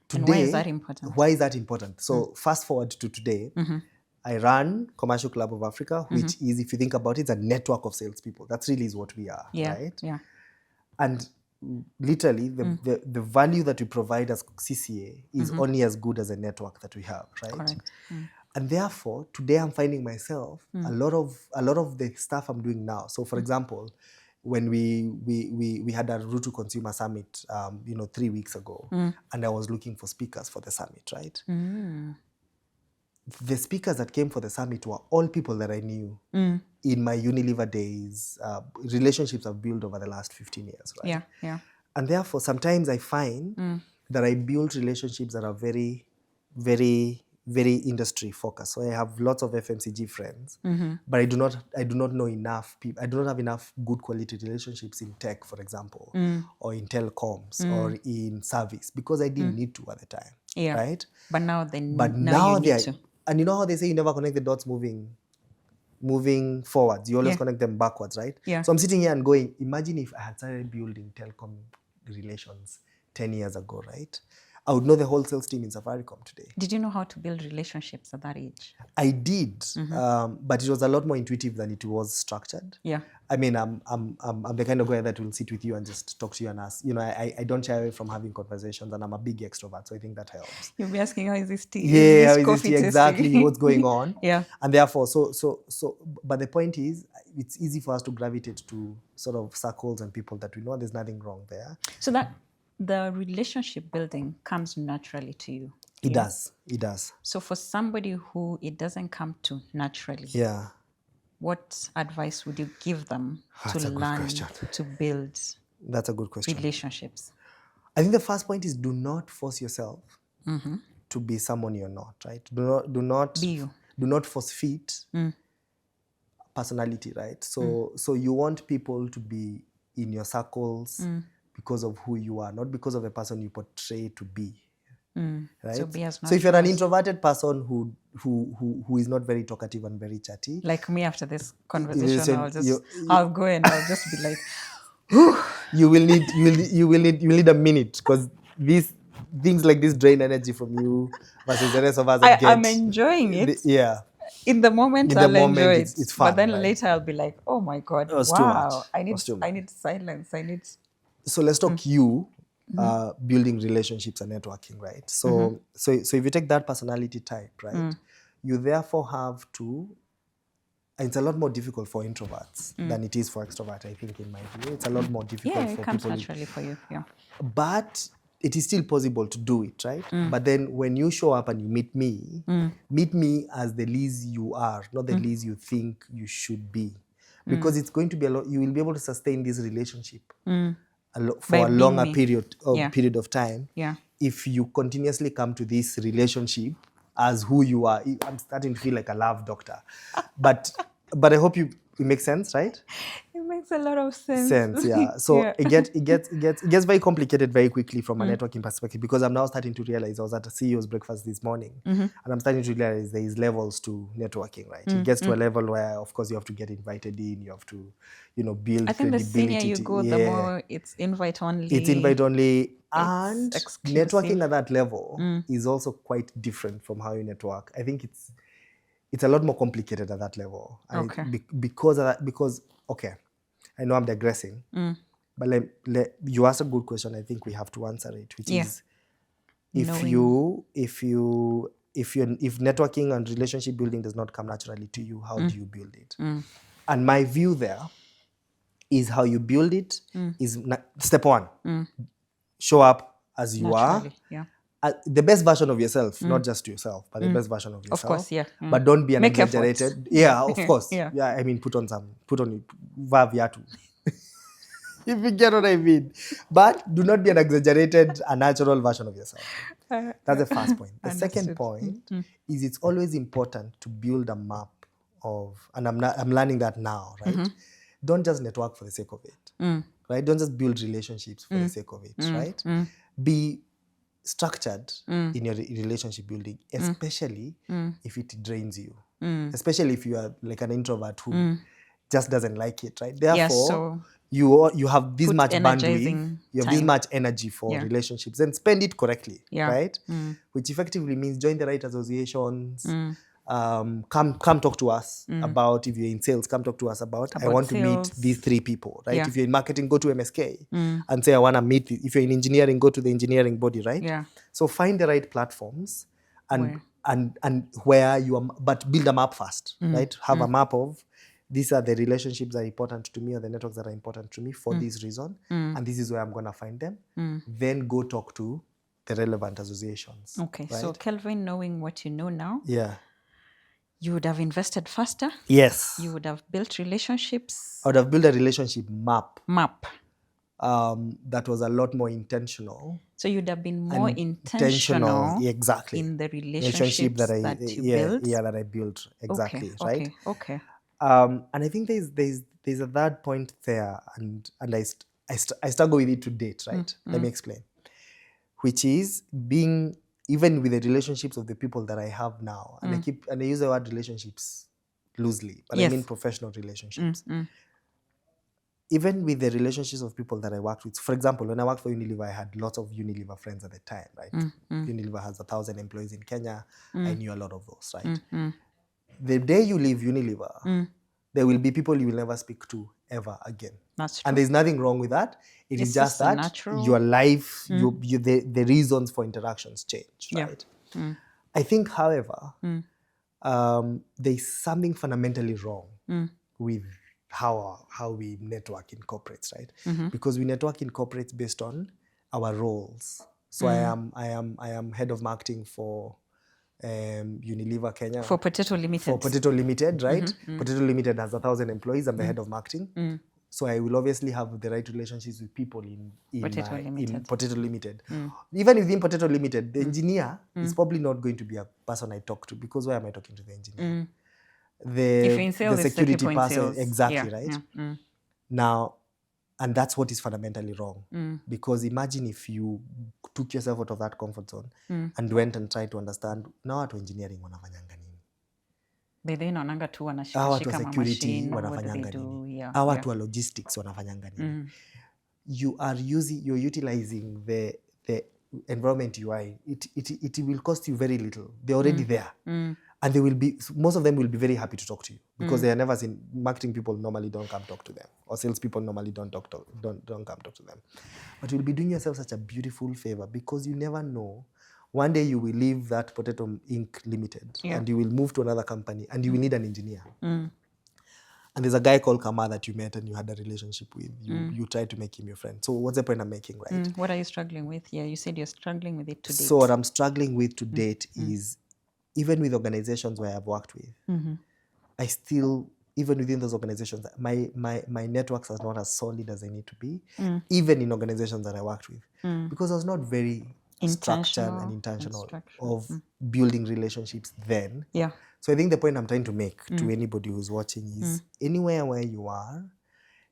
Today, and why is that important? Why is that important? So fast forward to today, I run Commercial Club of Africa, which is, if you think about it, it's a network of salespeople. That really is what we are, right? Yeah. And literally, the value that we provide as CCA is only as good as a network that we have, right? Correct. And therefore, today I'm finding myself a lot of the stuff I'm doing now. So, for example, when we had a Route to Consumer Summit, 3 weeks ago, and I was looking for speakers for the summit, right? The speakers that came for the summit were all people that I knew in my Unilever days, relationships I've built over the last 15 years, right? Yeah. And therefore, sometimes I find that I build relationships that are very, very, very industry focused. So I have lots of FMCG friends, but I do not know enough people. I do not have enough good quality relationships in tech, for example, or in telecoms, or in service, because I didn't need to at the time, right? But now you need to. And you know how they say you never connect the dots moving forwards. You always connect them backwards, right? Yeah. So I'm sitting here and going, imagine if I had started building telecom relations 10 years ago, right? I would know the whole sales team in Safaricom today. Did you know how to build relationships at that age? I did, but it was a lot more intuitive than it was structured. Yeah. I mean, I'm the kind of guy that will sit with you and just talk to you and ask. You know, I don't shy away from having conversations, and I'm a big extrovert, so I think that helps. You'll be asking, how is this tea? Yeah, how this is coffee this tea? Exactly tasting? what's going on. Yeah. And therefore, but the point is, it's easy for us to gravitate to sort of circles and people that we know. There's nothing wrong there. So that the relationship building comes naturally to you. It does. It does. So for somebody who it doesn't come to naturally, Yeah. what advice would you give them That's a to good learn question. to build That's a good question. relationships? I think the first point is, do not force yourself to be someone you're not, right? Do not Be you. Do not force fit personality, right? So you want people to be in your circles because of who you are, not because of a person you portray to be. Right? So be as So if you're an natural as- introverted person who is not very talkative and very chatty, Like me, after this conversation, Listen, I'll go and I'll just be like, you will need a minute, because these things like this drain energy from you versus the rest of us. I'm enjoying it. Yeah. In the moment, In the I'll moment, enjoy it's it. fun, But then right? later, I'll be like, oh my God, was too much. wow, It was too much. I need silence. I need... So let's talk building relationships and networking, right? So if you take that personality type, right, you therefore have to. It's a lot more difficult for introverts than it is for extroverts, I think, in my view. It's a lot more difficult Yeah, for it comes people. naturally for you. Yeah. But it is still possible to do it, right? But then when you show up and you meet me as the Liz you are, not the Liz you think you should be. Because it's going to be a lot, you will be able to sustain this relationship for By a being longer me. period of time. Yeah. If you continuously come to this relationship as who you are. I'm starting to feel like a love doctor. But I hope it makes sense, right? It makes a lot of sense. Yeah. So Yeah. it gets very complicated very quickly from a networking perspective, because I'm now starting to realize, I was at a CEO's breakfast this morning, and I'm starting to realize there is levels to networking, right? It gets to a level where, of course, you have to get invited in, you have to, build I think the credibility. senior you go, the more it's invite only. It's invite only, and exclusive. networking at that level is also quite different from how you network. I think it's a lot more complicated at that level. And Okay. because of that, okay, I know I'm digressing, but you asked a good question. I think we have to answer it, which is if networking and relationship building does not come naturally to you, how do you build it? And my view there is, how you build it is step one. Show up as you Naturally, are. yeah. The best version of yourself, not just yourself, but the best version of yourself. Of course, yeah. But don't be an Make exaggerated. efforts. Yeah, of course. Yeah. Yeah, I mean, put on viatu. If you get what I mean. But do not be an exaggerated, unnatural version of yourself. That's the first point. The second point is, it's always important to build a map of, and I'm learning that now, right? Don't just network for the sake of it, right? Don't just build relationships for the sake of it, right? Be structured in your relationship building, especially if it drains you, especially if you are like an introvert who just doesn't like it, right? Therefore, so you have this much bandwidth, energizing you have this time. much energy for relationships, and spend it correctly, Yeah. right? Which effectively means join the right associations. Come talk to us about, if you're in sales, come talk to us about I want to meet sales. these 3 people, right? Yeah. If you're in marketing, go to MSK and say, I want to meet. If you're in engineering, go to the engineering body, right? Yeah. So find the right platforms and where you are, but build a map first, right? Have a map of, these are the relationships that are important to me, or the networks that are important to me for this reason, and this is where I'm going to find them. Then go talk to the relevant associations. Okay. right? So Kelvin, knowing what you know now, Yeah. you would have invested faster. Yes. You would have built relationships. I would have built a relationship map Map. that was a lot more intentional. So you'd have been more intentional Exactly. in the relationships that you built. Yeah, that I built. Exactly. Right. Okay. And I think there's a third point there, and I struggle with it to date, right? Let me explain. Which is being, even with the relationships of the people that I have now, and I use the word relationships loosely, but I mean professional relationships. even with the relationships of people that I worked with, for example, when I worked for Unilever, I had lots of Unilever friends at the time, right? Unilever has 1,000 employees in Kenya. I knew a lot of those, right? The day you leave Unilever, there will be people you will never speak to ever again. That's true. And there's nothing wrong with that. It's just just that natural. your life, the reasons for interactions change, right? I think, however, there's something fundamentally wrong with how we network in corporates, right? Because we network in corporates based on our roles. So I am head of marketing for Unilever Kenya. For Potato Limited. For Potato Limited, right? Potato Limited has 1,000 employees. I'm the head of marketing. So I will obviously have the right relationships with people in Potato Limited. Even within Potato Limited, the engineer is probably not going to be a person I talk to, because why am I talking to the engineer? If in sales, the it's the security people in person, sales. exactly, right? Now, and that's what is fundamentally wrong. Because imagine if you took yourself out of that comfort zone and went and tried to understand, now watu engineering wanafanyanga nini? Bedhe naonanga tu Hawa wanashika watu wa shika security machine, what do they wanafanyanga do? nini? Yeah, Hawa yeah. watu wa logistics wanafanyanga nini? You're utilizing the environment you are in. It will cost you very little. They're already there. And they will be, most of them will be very happy to talk to you, because they are never seen. Marketing people normally don't come talk to them, or sales people normally don't come talk to them. But you'll be doing yourself such a beautiful favor, because you never know. One day you will leave that Potato Inc. Limited and you will move to another company and you will need an engineer. And there's a guy called Kama that you met and you had a relationship with. You tried to make him your friend. So what's the point I'm making, right? What are you struggling with? Yeah, you said you're struggling with it to date. So what I'm struggling with to date is, even with organizations where I've worked with, I still, even within those organizations, my networks are not as solid as they need to be, even in organizations that I worked with, because I was not very structured and intentional of building relationships then. Yeah. So I think the point I'm trying to make to anybody who's watching is, anywhere where you are,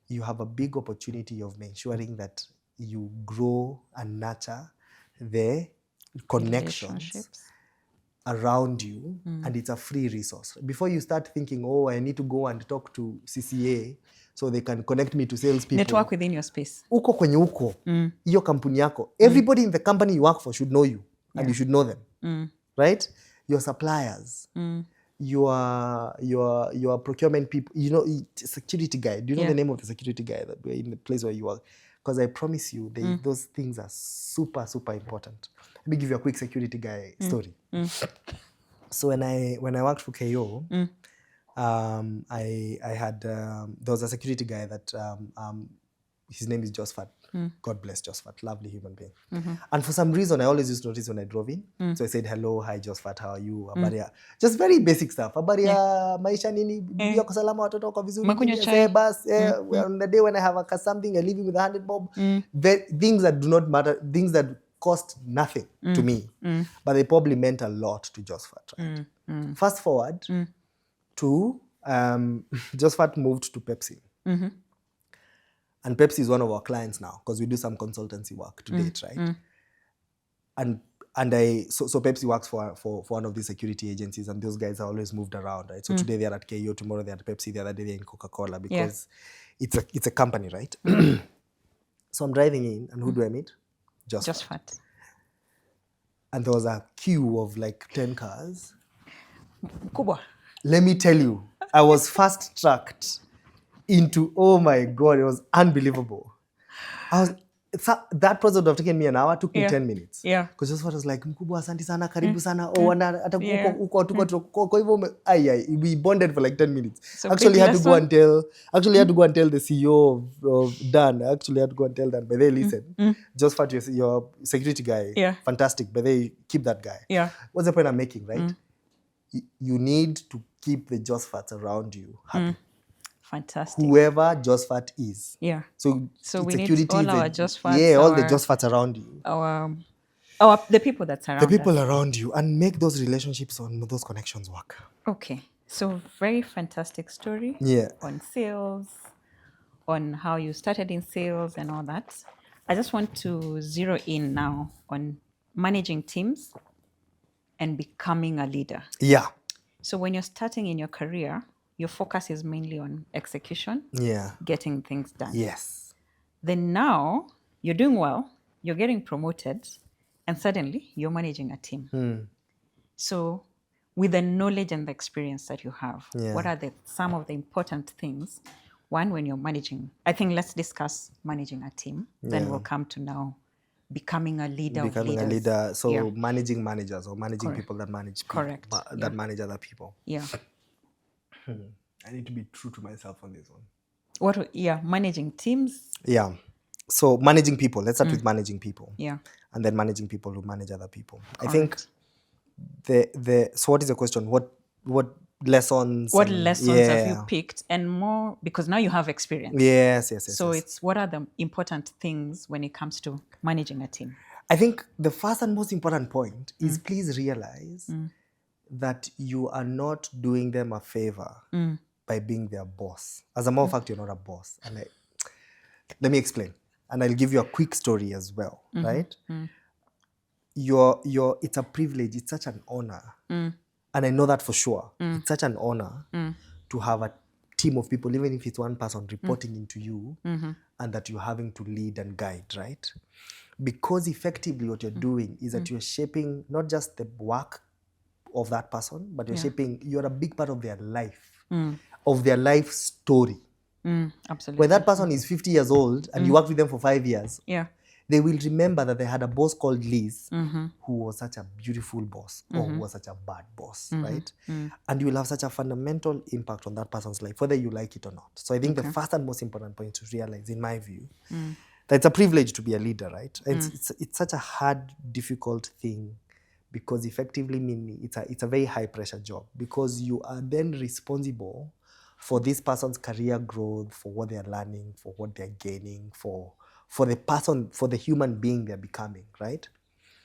you have a big opportunity of ensuring that you grow and nurture the connections around you, and it's a free resource. Before you start thinking, oh, I need to go and talk to CCA so they can connect me to sales people. Network within your space. Uko kwenye uko, iyo kampuni yako. Everybody in the company you work for should know you, and you should know them, right? Your suppliers, your procurement people, security guy. Do you know the name of the security guy that we're in the place where you work? Because I promise you, those things are super, super important. Let me give you a quick security guy story. So when I worked for KO, I had there was a security guy that his name is Josephat. God bless Josephat, lovely human being. And for some reason, I always used to notice when I drove in. So I said, hello, hi Josephat, how are you? Abaria. Just very basic stuff. Abaria, maisha nini, bibi yako salama, watoto wako vizuri. Makunywa chai. On the day when I have something, I leave you with 100 bob. Things that do not matter, things that cost nothing to me, but they probably meant a lot to Josephat, right? Fast forward to Josephat moved to Pepsi. And Pepsi is one of our clients now, because we do some consultancy work to date, right? And so Pepsi works for one of these security agencies, and those guys are always moved around, right? So today they're at KO, tomorrow they're at Pepsi, the other day they're in Coca-Cola, because it's a company, right? So I'm driving in, and who do I meet? Josephat. And there was a queue of like 10 cars. Kubwa. Let me tell you, I was fast-tracked into, oh my God, it was unbelievable. That process would have taken me an hour, took me 10 minutes. Yeah. Because just what I was like, mkubwa, asante sana, karibu sana, oh, ata uko hivyo, we bonded for like 10 minutes. So actually had to go and tell the CEO of Dan, but they listen. Just for your security guy, fantastic, but they keep that guy. Yeah. What's the point I'm making, right? You need to keep the Josphats around you happy. Fantastic. Whoever Josephat is. Yeah. So we security, need all our Josphats. Yeah, all the Josphats around you. The people that surround us. The people around you, and make those relationships and those connections work. Okay. So very fantastic story. Yeah. On sales, on how you started in sales and all that. I just want to zero in now on managing teams and becoming a leader. Yeah. So when you're starting in your career, your focus is mainly on execution, Yeah. getting things done. Yes. Then now you're doing well, you're getting promoted, and suddenly you're managing a team. So with the knowledge and the experience that you have, what Yeah. are some of the important things? One, when you're managing, I think let's discuss managing a team. Then Yeah. we'll come to now becoming a leader of Becoming a leaders. leader. So Yeah. managing managers or managing Correct. people that manage people, Correct. that Yeah. manage other people. Yeah. I need to be true to myself on this one. What? Yeah, managing teams. Yeah. So managing people. Let's start with managing people. Yeah. And then managing people who manage other people. Correct. I think so what is the question? What lessons? What lessons have you picked? And more because now you have experience. Yes. So it's what are the important things when it comes to managing a team? I think the first and most important point is please realize that you are not doing them a favor by being their boss. As a matter of fact, you're not a boss. And let me explain. And I'll give you a quick story as well, right? It's a privilege. It's such an honor. And I know that for sure. It's such an honor to have a team of people, even if it's one person reporting into you and that you're having to lead and guide, right? Because effectively what you're doing is that you're shaping not just the work of that person, but you're a big part of their life, of their life story. Absolutely. When that person is 50 years old and you work with them for 5 years, they will remember that they had a boss called Liz who was such a beautiful boss or who was such a bad boss, right? And you will have such a fundamental impact on that person's life, whether you like it or not. So I think the first and most important point to realize, in my view, that it's a privilege to be a leader, right? It's such a hard, difficult thing because effectively it's a very high pressure job because you are then responsible for this person's career growth, for what they're learning, for what they're gaining, for the person, for the human being they're becoming, right?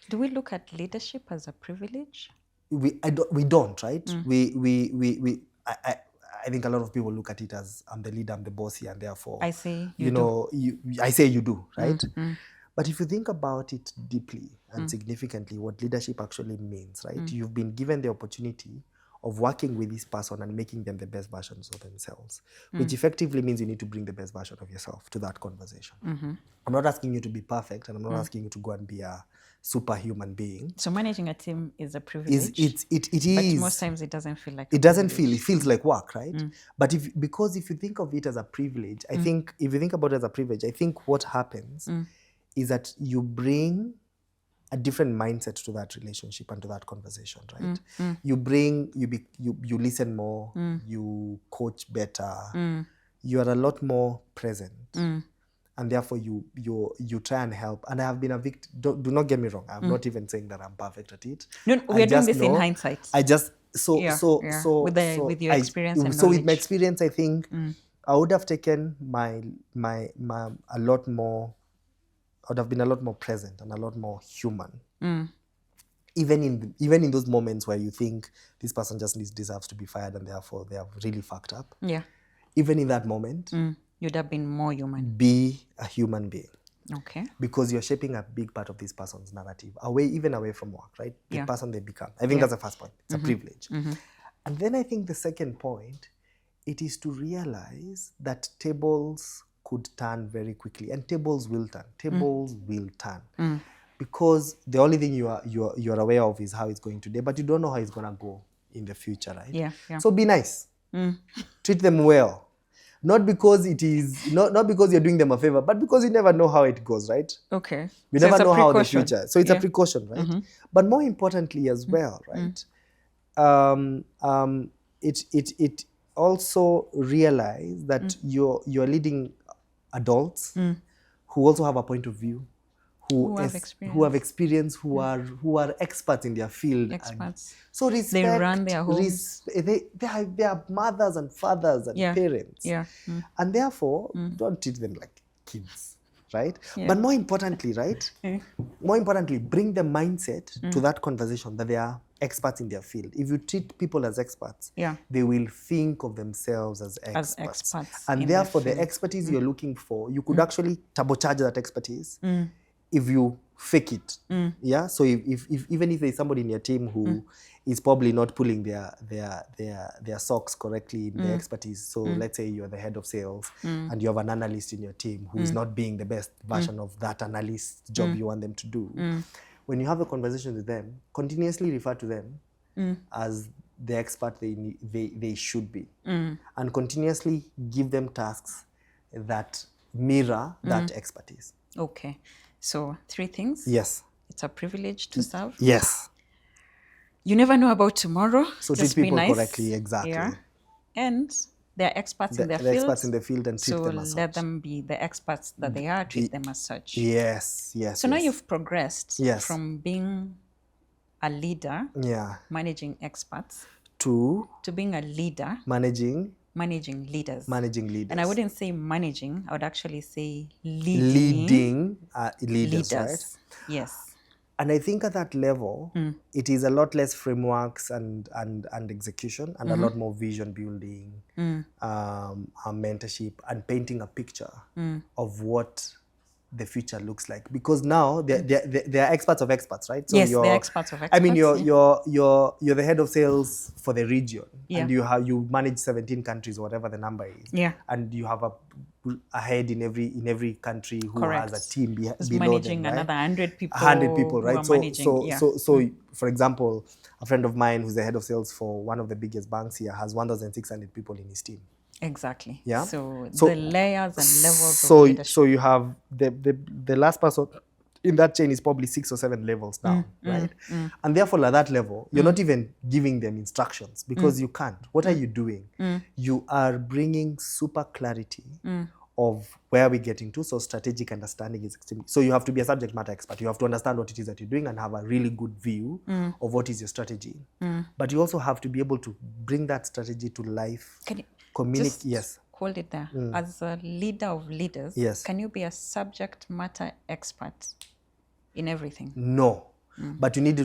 Do we look at leadership as a privilege? We don't, right? I think a lot of people look at it as I'm the leader, I'm the boss here, and therefore I say I say you do, right? But if you think about it deeply and significantly, what leadership actually means, right? You've been given the opportunity of working with this person and making them the best versions of themselves, which effectively means you need to bring the best version of yourself to that conversation. I'm not asking you to be perfect, and I'm not asking you to go and be a superhuman being. So managing a team is a privilege. It is. But most times it doesn't feel like it doesn't feel. It feels like work, right? But because if you think of it as a privilege, I think if you think about it as a privilege, I think what happens is that you bring a different mindset to that relationship and to that conversation, right? You listen more, you coach better, you are a lot more present. And therefore you try and help. And I have been a victim. Do not get me wrong. I'm not even saying that I'm perfect at it. No, we're doing this in hindsight. I just with your experience and so knowledge. with my experience, I think I would have taken my a lot more. I would have been a lot more present and a lot more human. Even in those moments where you think this person just deserves to be fired and therefore they have really fucked up. Yeah. Even in that moment, you'd have been more human. Be a human being. Okay. Because you're shaping a big part of this person's narrative, even away from work, right? The person they become. I think that's the first point. It's a privilege. And then I think the second point, it is to realize that tables could turn very quickly, and tables will turn. Tables will turn. Because the only thing you're aware of is how it's going today, but you don't know how it's gonna go in the future, right? Yeah. So be nice. Treat them well. Not because not because you're doing them a favor, but because you never know how it goes, right? Okay. You never know how the future. So it's a precaution, right? But more importantly as well, right? It also realize that you're leading adults who also have a point of view, who have experience, who are experts in their field. Experts. So respect. They run their homes. They are mothers and fathers and parents. Yeah. And therefore, don't treat them like kids, right? But more importantly, right? More importantly, bring the mindset to that conversation that they are experts in their field. If you treat people as experts, they will think of themselves as experts. And therefore, the expertise you're looking for, you could actually turbocharge that expertise if you fake it. Yeah. So if even if there's somebody in your team who is probably not pulling their socks correctly in their expertise. So let's say you're the head of sales and you have an analyst in your team who is not being the best version of that analyst's job you want them to do. When you have a conversation with them, continuously refer to them as the expert they should be, and continuously give them tasks that mirror that expertise. Okay. So 3 things. Yes. It's a privilege to serve. Yes. You never know about tomorrow. So Just treat be people nice. correctly, exactly. Yeah. And they're experts in their The field. experts in the field, and treat So them as let such. them be the experts that they are, treat them as such. Yes, yes. So now you've progressed Yes. from being a leader, Yeah. managing experts, To being a leader, managing leaders. leaders. And I wouldn't say managing, I would actually say leading leaders, right? Yes. And I think at that level, it is a lot less frameworks and execution, and a lot more vision building, mentorship, and painting a picture of what the future looks like. Because now they're experts of experts, right? So yes, they're experts of experts. I mean, you're the head of sales for the region, and you manage 17 countries, whatever the number is. Yeah. And you have a head in every country who has a team below managing them, right? another 100 people. 100 people, right? So for example, a friend of mine who's the head of sales for one of the biggest banks here has 1,600 people in his team. Exactly. Yeah. So the layers and levels of leadership. So you have the last person in that chain is probably 6 or 7 levels down, right? And therefore, at that level, you're not even giving them instructions, because you can't. What are you doing? You are bringing super clarity of where we're getting to. So strategic understanding is extremely. So you have to be a subject matter expert. You have to understand what it is that you're doing and have a really good view of what is your strategy. But you also have to be able to bring that strategy to life. Can you communicate? Yes. Hold it there. As a leader of leaders, yes. Can you be a subject matter expert in everything? No. But you need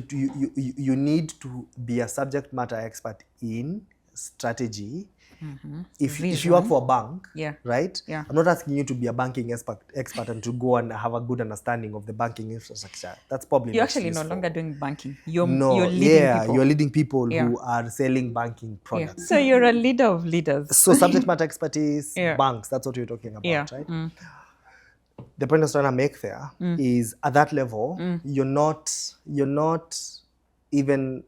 to be a subject matter expert in strategy. If you work for a bank, right? Yeah. I'm not asking you to be a banking expert and to go and have a good understanding of the banking infrastructure. That's probably you're not actually useful. no longer doing banking. You're leading people. You're leading people who are selling banking products. So you're a leader of leaders. So subject matter expertise, banks. That's what you're talking about, right? The point I was trying to make there is at that level, you're not even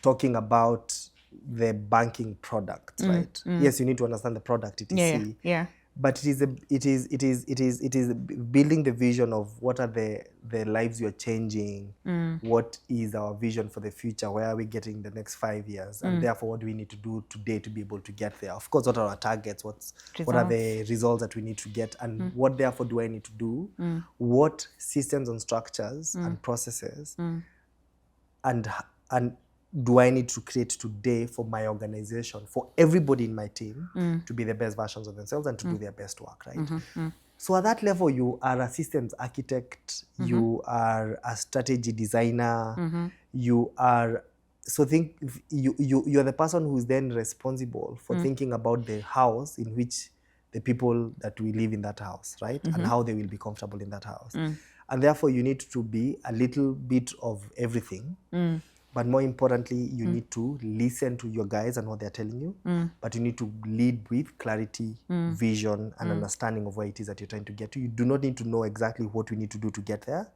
talking about the banking product, right? Yes, you need to understand the product, etc. Yeah. But it is building the vision of what are the lives you're changing, what is our vision for the future, where are we getting the next 5 years, and therefore what do we need to do today to be able to get there. Of course, what are our targets, what are the results that we need to get, and what therefore do I need to do, what systems and structures and processes and do I need to create today for my organization, for everybody in my team to be the best versions of themselves and to do their best work, right? So at that level, you are a systems architect, you are a strategy designer, you are, so think you're the person who's then responsible for thinking about the house in which the people that will live in that house, right? And how they will be comfortable in that house. And therefore, you need to be a little bit of everything. But more importantly, you need to listen to your guys and what they're telling you. But you need to lead with clarity, vision, and understanding of where it is that you're trying to get to. You do not need to know exactly what we need to do to get there.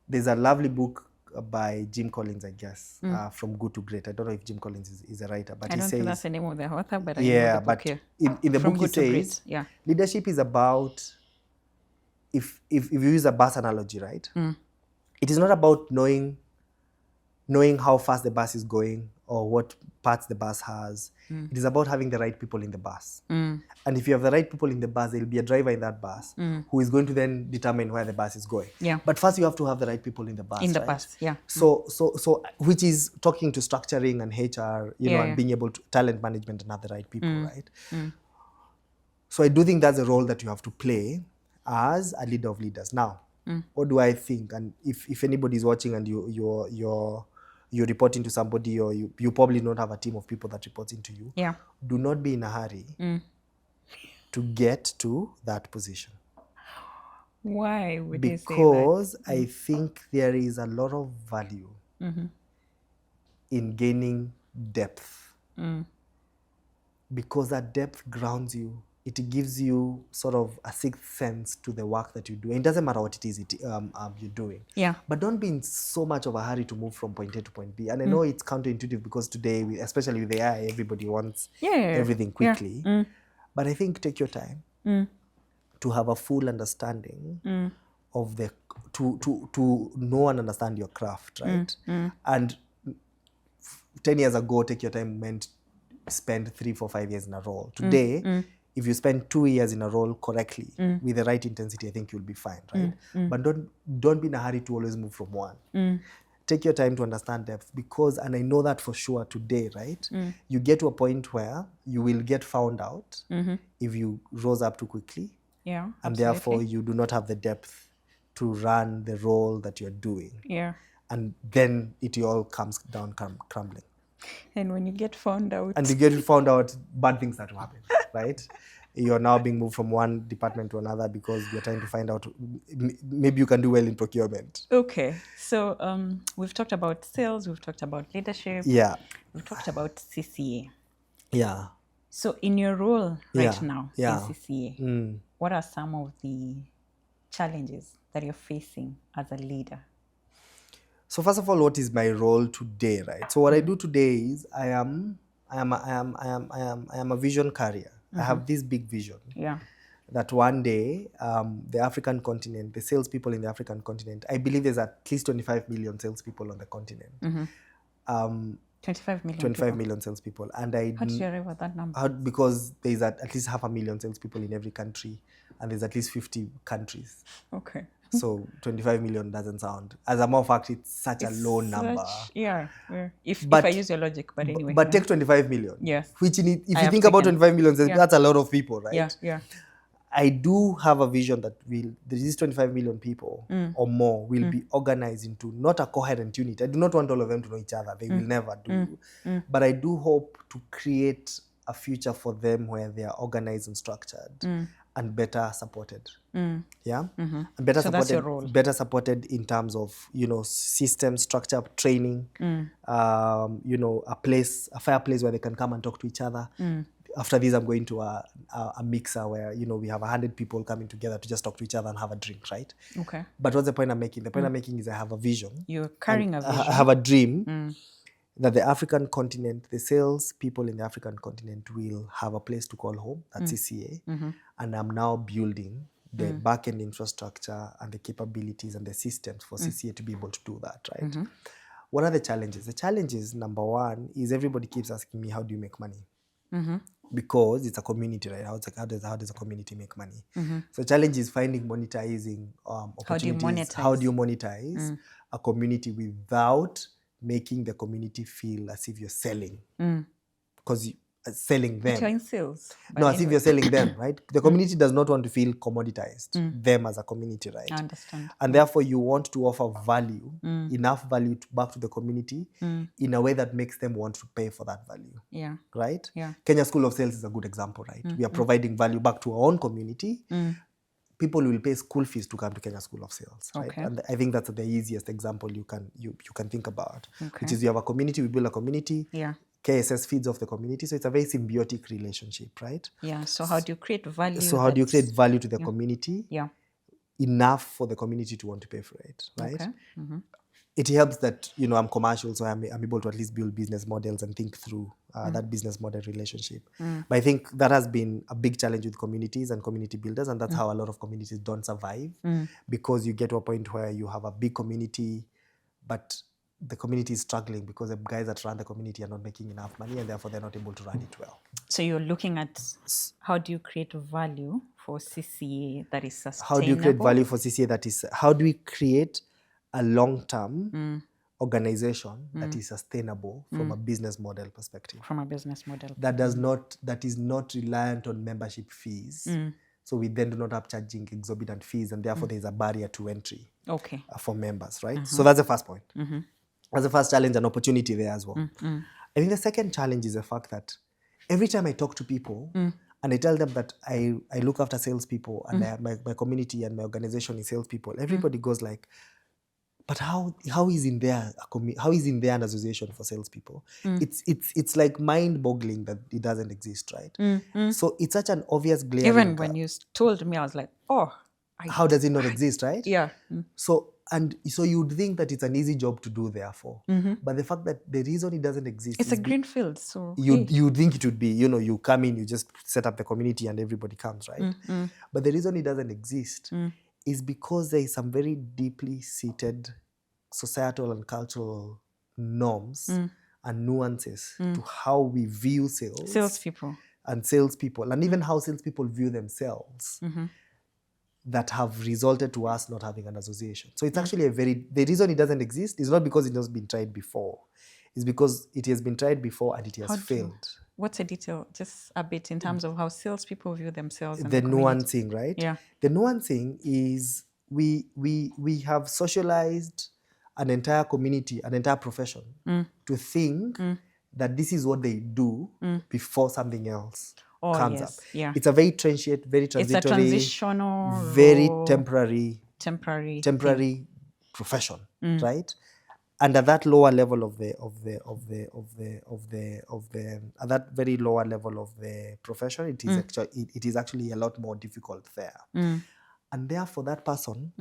There's a lovely book by Jim Collins, I guess, From Good to Great. I don't know if Jim Collins is a writer, but I he don't says... think that's the name of the author, but I know the book here. In the book he says, leadership is about, if you use a bus analogy, right? It is not about knowing how fast the bus is going or what parts the bus has. It is about having the right people in the bus. And if you have the right people in the bus, there will be a driver in that bus who is going to then determine where the bus is going. But first you have to have the right people in the bus, right? So which is talking to structuring and HR, and being able to talent management and have the right people, right? So I do think that's a role that you have to play as a leader of leaders. Now, what do I think? And if anybody's watching and you're reporting to somebody, or you probably don't have a team of people that reports into you, do not be in a hurry to get to that position. Why would you say that? Because I think there is a lot of value in gaining depth. Because that depth grounds you. It gives you sort of a sixth sense to the work that you do. And it doesn't matter what it is you're doing. Yeah. But don't be in so much of a hurry to move from point A to point B. And I know it's counterintuitive because today, especially with AI, everybody wants everything quickly. But I think take your time to have a full understanding of to know and understand your craft, right? And 10 years ago, take your time meant spend 3, 4, 5 years in a role. Today, if you spend 2 years in a role correctly, with the right intensity, I think you'll be fine, right? But don't be in a hurry to always move from one. Take your time to understand depth because, and I know that for sure today, right? You get to a point where you will get found out if you rose up too quickly. Yeah, and absolutely. therefore you do not have the depth to run the role that you're doing. Yeah. And then it all comes down crumbling. And when you get found out. And you get found out, bad things start to happen, right? You're now being moved from one department to another because you're trying to find out maybe you can do well in procurement. Okay, so we've talked about sales, we've talked about leadership. Yeah. We've talked about CCA. Yeah. So in your role right now in Yeah. CCA, what are some of the challenges that you're facing as a leader? So first of all, what is my role today, right? So what I do today is I am a vision carrier. I have this big vision. Yeah. That one day, the African continent, the salespeople in the African continent, I believe there's at least 25 million salespeople on the continent. 25 million 25 people. million salespeople. And How did you arrive at that number? Because there's at least 500,000 salespeople in every country, and there's at least 50 countries. Okay. So 25 million doesn't sound. As a matter of fact, it's such a low number. Yeah. If I use your logic, but anyway. But take 25 million. Yes. Which if you think about 25 million, that's a lot of people, right? Yeah. I do have a vision that these 25 million people or more will be organized into not a coherent unit. I do not want all of them to know each other. They will never do. But I do hope to create a future for them where they are organized and structured and better supported. Yeah? And better So supported. that's your role. Better supported in terms of, system, structure, training, a fair place where they can come and talk to each other. After this, I'm going to a mixer where, we have 100 people coming together to just talk to each other and have a drink, right? Okay. But what's the point I'm making? The point I'm making is I have a vision. You're carrying a vision. I have a dream that the African continent, the sales people in the African continent will have a place to call home. That's CCA. And I'm now building the back-end infrastructure and the capabilities and the systems for CCA to be able to do that, right? What are the challenges? The challenges, number one, is everybody keeps asking me, how do you make money? Because it's a community, right? How does a community make money? So the challenge is finding monetizing opportunities. How do you monetize a community without making the community feel as if you're selling? Because selling them. You're in sales. No, as if you're selling them, right? The community does not want to feel commoditized, them as a community, right? I understand. And therefore, you want to offer value, enough value back to the community in a way that makes them want to pay for that value. Yeah. Right? Yeah. Kenya School of Sales is a good example, right? We are providing value back to our own community. People will pay school fees to come to Kenya School of Sales, right? Okay. And I think that's the easiest example you can think about, which is you have a community, we build a community. Yeah. KSS feeds off the community, so it's a very symbiotic relationship, right? Yeah. So how do you create value? So how do you create value to the community? Yeah. Enough for the community to want to pay for it, right? Okay. It helps that I'm commercial, so I'm able to at least build business models and think through that business model relationship. But I think that has been a big challenge with communities and community builders, and that's how a lot of communities don't survive, because you get to a point where you have a big community, but the community is struggling because the guys that run the community are not making enough money, and therefore they're not able to run it well. So you're looking at how do you create value for CCA that is sustainable? How do you create value for CCA that is, how do we create a long-term organization that is sustainable from a business model perspective? From a business model. That is not reliant on membership fees. So we then do not have charging exorbitant fees, and therefore there's a barrier to entry for members, right? So that's the first point. That's the first challenge and opportunity there as well. I think the second challenge is the fact that every time I talk to people, and I tell them that I look after salespeople and my community and my organization is salespeople, everybody goes like, but how isn't there how isn't there an association for salespeople? It's like mind-boggling that it doesn't exist, right? So it's such an obvious glaring Even when you told me, I was like, oh, how does it not exist, right? yeah. So you'd think that it's an easy job to do, therefore. But the fact that the reason it doesn't exist It's is a green field, so you'd think it would be, you come in, you just set up the community and everybody comes, right? But the reason it doesn't exist is because there is some very deeply seated societal and cultural norms and nuances to how we view salespeople and even how salespeople view themselves that have resulted to us not having an association. So it's actually the reason it doesn't exist is not because it has been tried before. It's because it has been tried before and it has failed. What's a detail, just a bit, in terms of how salespeople view themselves? The nuancing, right? Yeah. The nuancing is we have socialized an entire community, an entire profession to think that this is what they do before something else comes up. Yeah. It's a very transient, very transitory, it's a transitional, very temporary thing. profession, right? And at that lower level at that very lower level of the profession, it is actually a lot more difficult there. And therefore that person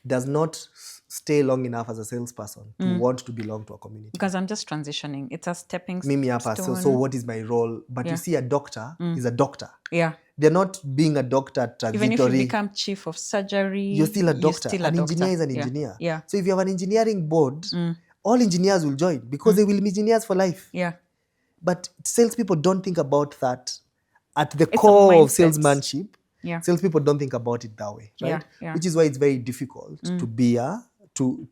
does not stay long enough as a salesperson to want to belong to a community. Because I'm just transitioning. It's a stepping stone. Mimi hapa, so what is my role? But you see, a doctor is a doctor. Yeah. They're not being a doctor transitory. Even if you become chief of surgery, you're still a doctor. An engineer is an engineer. Yeah. So if you have an engineering board, all engineers will join because they will be engineers for life. Yeah. But salespeople don't think about that at the core of salesmanship. Yeah. Salespeople don't think about it that way, right? Yeah. Which is why it's very difficult to be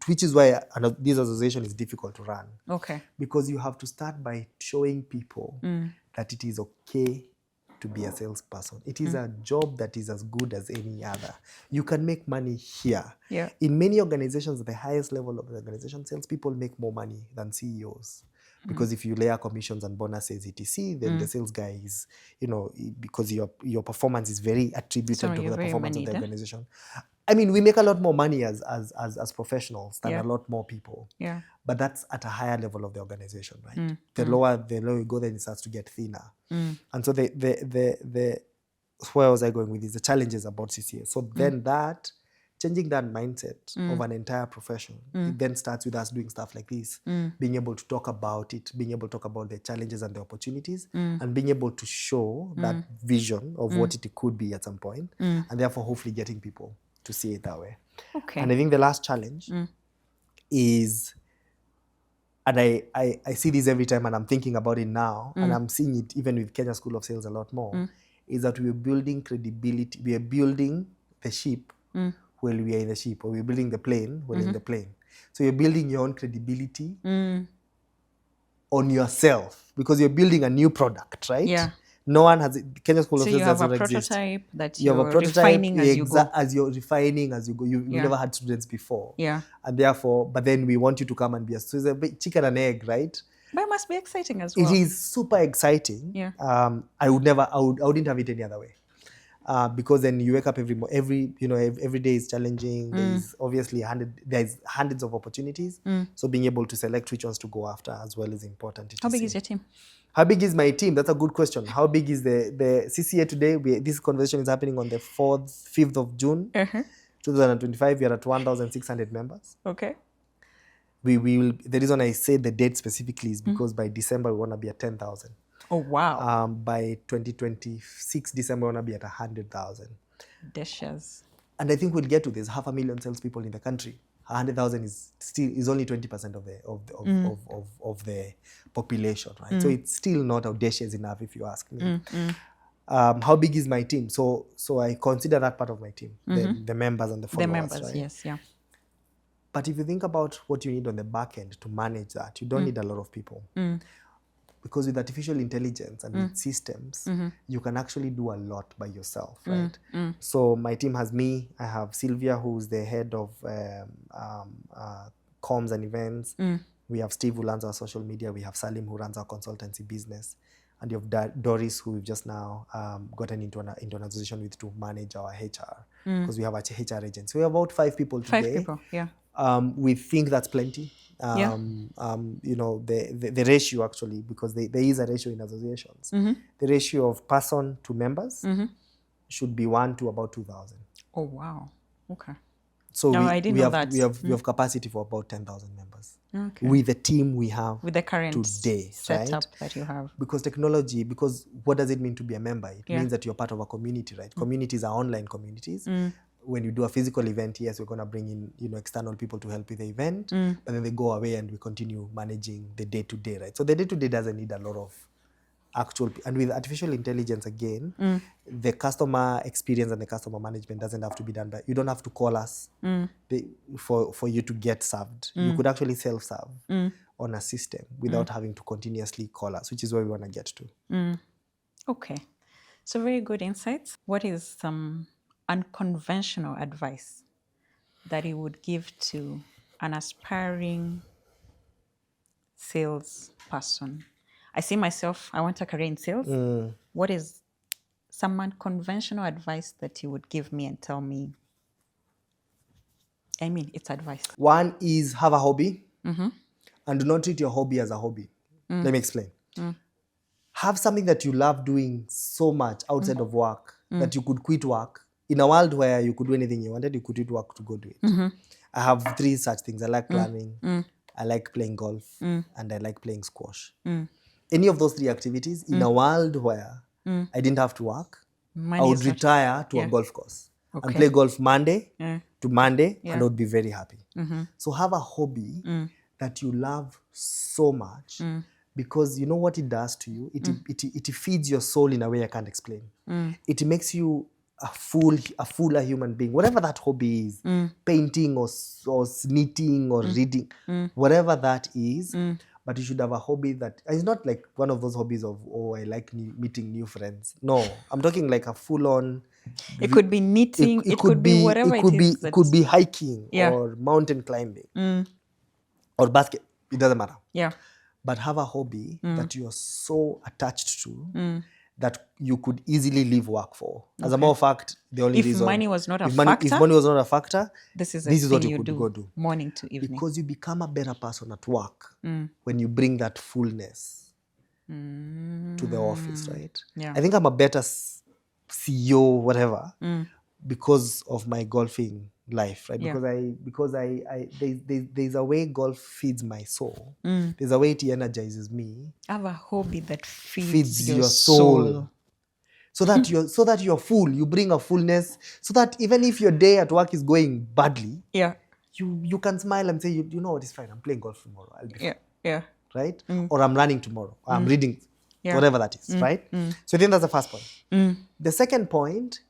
which is why this association is difficult to run. Okay. Because you have to start by showing people that it is okay to be a salesperson. It is a job that is as good as any other. You can make money here. Yeah. In many organizations, at the highest level of the organization, salespeople make more money than CEOs. Because if you layer commissions and bonuses, etc., then the sales guy is, because your performance is very attributed to the performance of the organization. I mean, we make a lot more money as professionals than a lot more people. Yeah. But that's at a higher level of the organization, right? The lower you go, then it starts to get thinner. And so where was I going with this? The challenges about CCA. So then changing that mindset of an entire profession, it then starts with us doing stuff like this, being able to talk about it, being able to talk about the challenges and the opportunities, and being able to show that vision of what it could be at some point, and therefore hopefully getting people to see it that way. Okay. And I think the last challenge is, and I see this every time and I'm thinking about it now, and I'm seeing it even with Kenya School of Sales a lot more, is that we're building credibility. We are building the ship while we are in the ship, or we're building the plane while in the plane. So you're building your own credibility on yourself because you're building a new product, right? Yeah. No one has it. Kenya School of Sales does not exist. So you have a prototype that you you're have a prototype, refining as you go. As you're refining as you go. You've never had students before. Yeah. And therefore, but then we want you to come and be so it's a bit chicken and egg, right? But it must be exciting as well. It is super exciting. Yeah. I wouldn't have it any other way. Because then you wake up every day is challenging. There's obviously there's hundreds of opportunities. So being able to select which ones to go after as well is important. How big is your team? How big is my team? That's a good question. How big is the CCA today? This conversation is happening on the 5th of June, 2025. We are at 1,600 members. Okay. We will. The reason I say the date specifically is because by December we want to be at 10,000. Oh wow! By 2026 December, we want to be at 100,000. Dishes. And I think we'll get to this 500,000 salespeople in the country. 100,000 is only 20% of the population, right? So it's still not audacious enough, if you ask me. How big is my team? So I consider that part of my team, the members and the followers. The members, right? Yes, yeah. But if you think about what you need on the back end to manage that, you don't need a lot of people. Because with artificial intelligence and with systems, you can actually do a lot by yourself, right? So my team has me. I have Sylvia, who's the head of comms and events. We have Steve, who runs our social media. We have Salim, who runs our consultancy business. and you have Doris, who we've just now gotten into an association with to manage our HR, because we have a HR agency. We have about 5 people today. 5 people, yeah. We think that's plenty. You know, the ratio actually, because there is a ratio in associations. The ratio of person to members should be 1 to about 2,000. Oh wow, okay. So No, I didn't know that. We have capacity for about 10,000 members. Okay. With the team we have With the current today, setup right? that you have. Because what does it mean to be a member? It means that you're part of a community, right? Communities are online communities. When you do a physical event, yes, we're going to bring in, you know, external people to help with the event, but then they go away and we continue managing the day-to-day, right? So the day-to-day doesn't need a lot of actual, and with artificial intelligence again, the customer experience and the customer management doesn't have to be done by, you don't have to call us for you to get served. You could actually self-serve on a system without having to continuously call us, which is where we want to get to. Okay, so very good insights. What is some unconventional advice that you would give to an aspiring salesperson? I see myself, I want a career in sales. What is some unconventional advice that you would give me and tell me? I mean, it's advice. One is have a hobby and do not treat your hobby as a hobby. Let me explain. Have something that you love doing so much outside of work that you could quit work. In a world where you could do anything you wanted, you could quit work to go do it. I have 3 such things. I like planning, I like playing golf, and I like playing squash. Any of those 3 activities, in a world where I didn't have to work, I would retire to a golf course and play golf Monday to Monday, and I would be very happy. So have a hobby that you love so much, because you know what it does to you? It feeds your soul in a way I can't explain. It makes you a fuller human being, whatever that hobby is, painting or knitting or reading, whatever that is. But you should have a hobby that it's not like one of those hobbies of, oh, I like meeting new friends. No, I'm talking like a full-on. It could be knitting. It could be whatever it is. It could be hiking or mountain climbing or basket. It doesn't matter. Yeah. But have a hobby that you are so attached to that you could easily leave work for. As a matter of fact, the only reason... If money was not a factor, this is what you could go do. Morning to evening. Because you become a better person at work when you bring that fullness to the office, right? Yeah. I think I'm a better CEO, whatever, because of my golfing life, right? Yeah. Because there's a way golf feeds my soul. There's a way it energizes me. Have a hobby that feeds your soul. So that you're full. You bring a fullness, so that even if your day at work is going badly, you can smile and say, you know what, it's fine. I'm playing golf tomorrow. I'll be fine. Yeah. Right? Or I'm running tomorrow. Or I'm reading, whatever that is, right? So I think that's the first point. The second point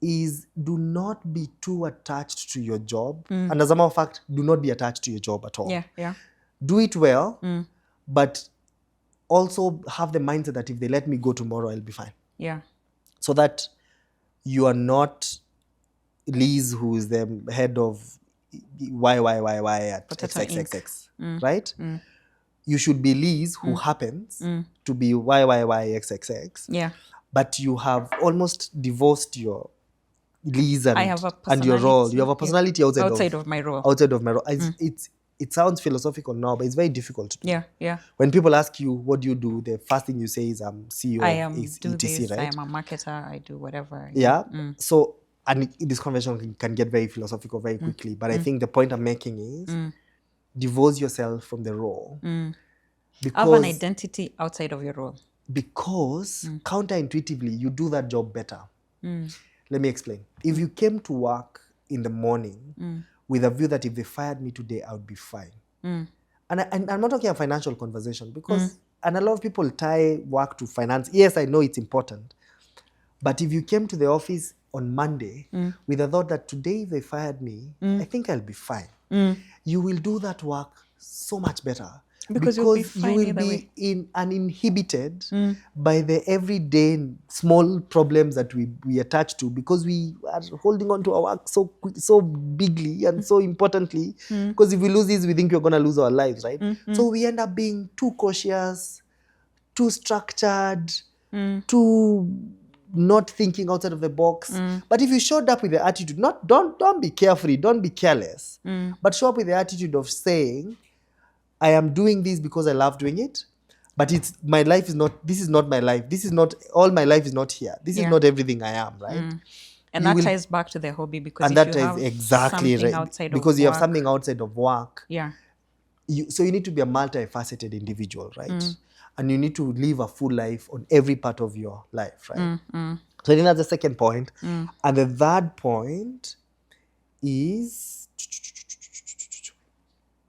is, do not be too attached to your job. And as a matter of fact, do not be attached to your job at all. Yeah. Do it well, but also have the mindset that if they let me go tomorrow, I'll be fine. Yeah. So that you are not Liz, who is the head of Y at XXXX, right? You should be Liz, who happens to be YXXX. Yeah. But you have almost divorced your Liz and your role. You have a personality outside of my role. It sounds philosophical now, but it's very difficult to do. Yeah. When people ask you, what do you do? The first thing you say is, I'm CEO of do ETC, this, right? I am a marketer, I do whatever. Yeah. So, and this conversation can get very philosophical very quickly. But I think the point I'm making is, divorce yourself from the role. Have an identity outside of your role. Because counterintuitively, you do that job better. Let me explain. If you came to work in the morning with a view that if they fired me today, I would be fine. And I'm not talking a financial conversation, because, and a lot of people tie work to finance. Yes, I know it's important. But if you came to the office on Monday with the thought that today if they fired me, I think I'll be fine. You will do that work so much better. Because you will be uninhibited by the everyday small problems that we attach to, because we are holding on to our work so bigly and so importantly. Because if we lose this, we think we're going to lose our lives, right? So we end up being too cautious, too structured, too not thinking outside of the box. But if you showed up with the attitude, don't be carefree, don't be careless, but show up with the attitude of saying, I am doing this because I love doing it, but it's my life is not, this is not my life. This is not, all my life is not here. This is not everything I am, right? And that ties back to the hobby, because And if that you is have exactly something right. outside Because of you work, have something outside of work. Yeah. So you need to be a multifaceted individual, right? And you need to live a full life on every part of your life, right? So I think that's the second point. And the third point is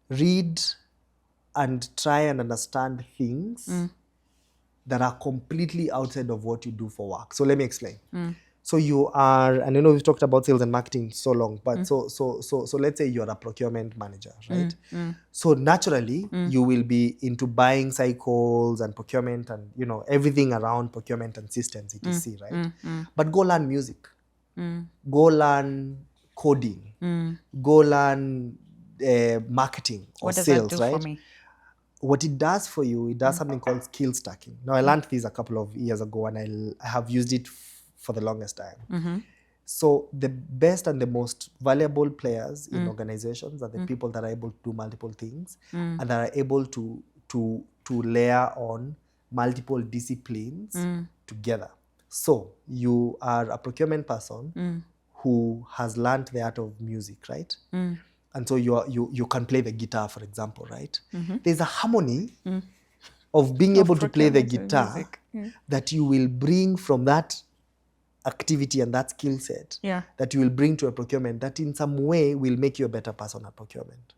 read and try and understand things that are completely outside of what you do for work. So let me explain. So you are, and I know we've talked about sales and marketing so long, but so let's say you're a procurement manager, right? So naturally, you will be into buying cycles and procurement and, you know, everything around procurement and systems, etc., right? But go learn music. Go learn coding. Go learn marketing or What does sales, that do right? for me? What it does for you, it does something called skill stacking. Now, I learned this a couple of years ago, and I have used it for the longest time. So the best and the most valuable players in organizations are the people that are able to do multiple things and that are able to layer on multiple disciplines together. So you are a procurement person who has learned the art of music, right? And so you can play the guitar, for example, right? There's a harmony of being able to play the guitar that you will bring from that activity and that skill set that you will bring to a procurement that in some way will make you a better person at procurement.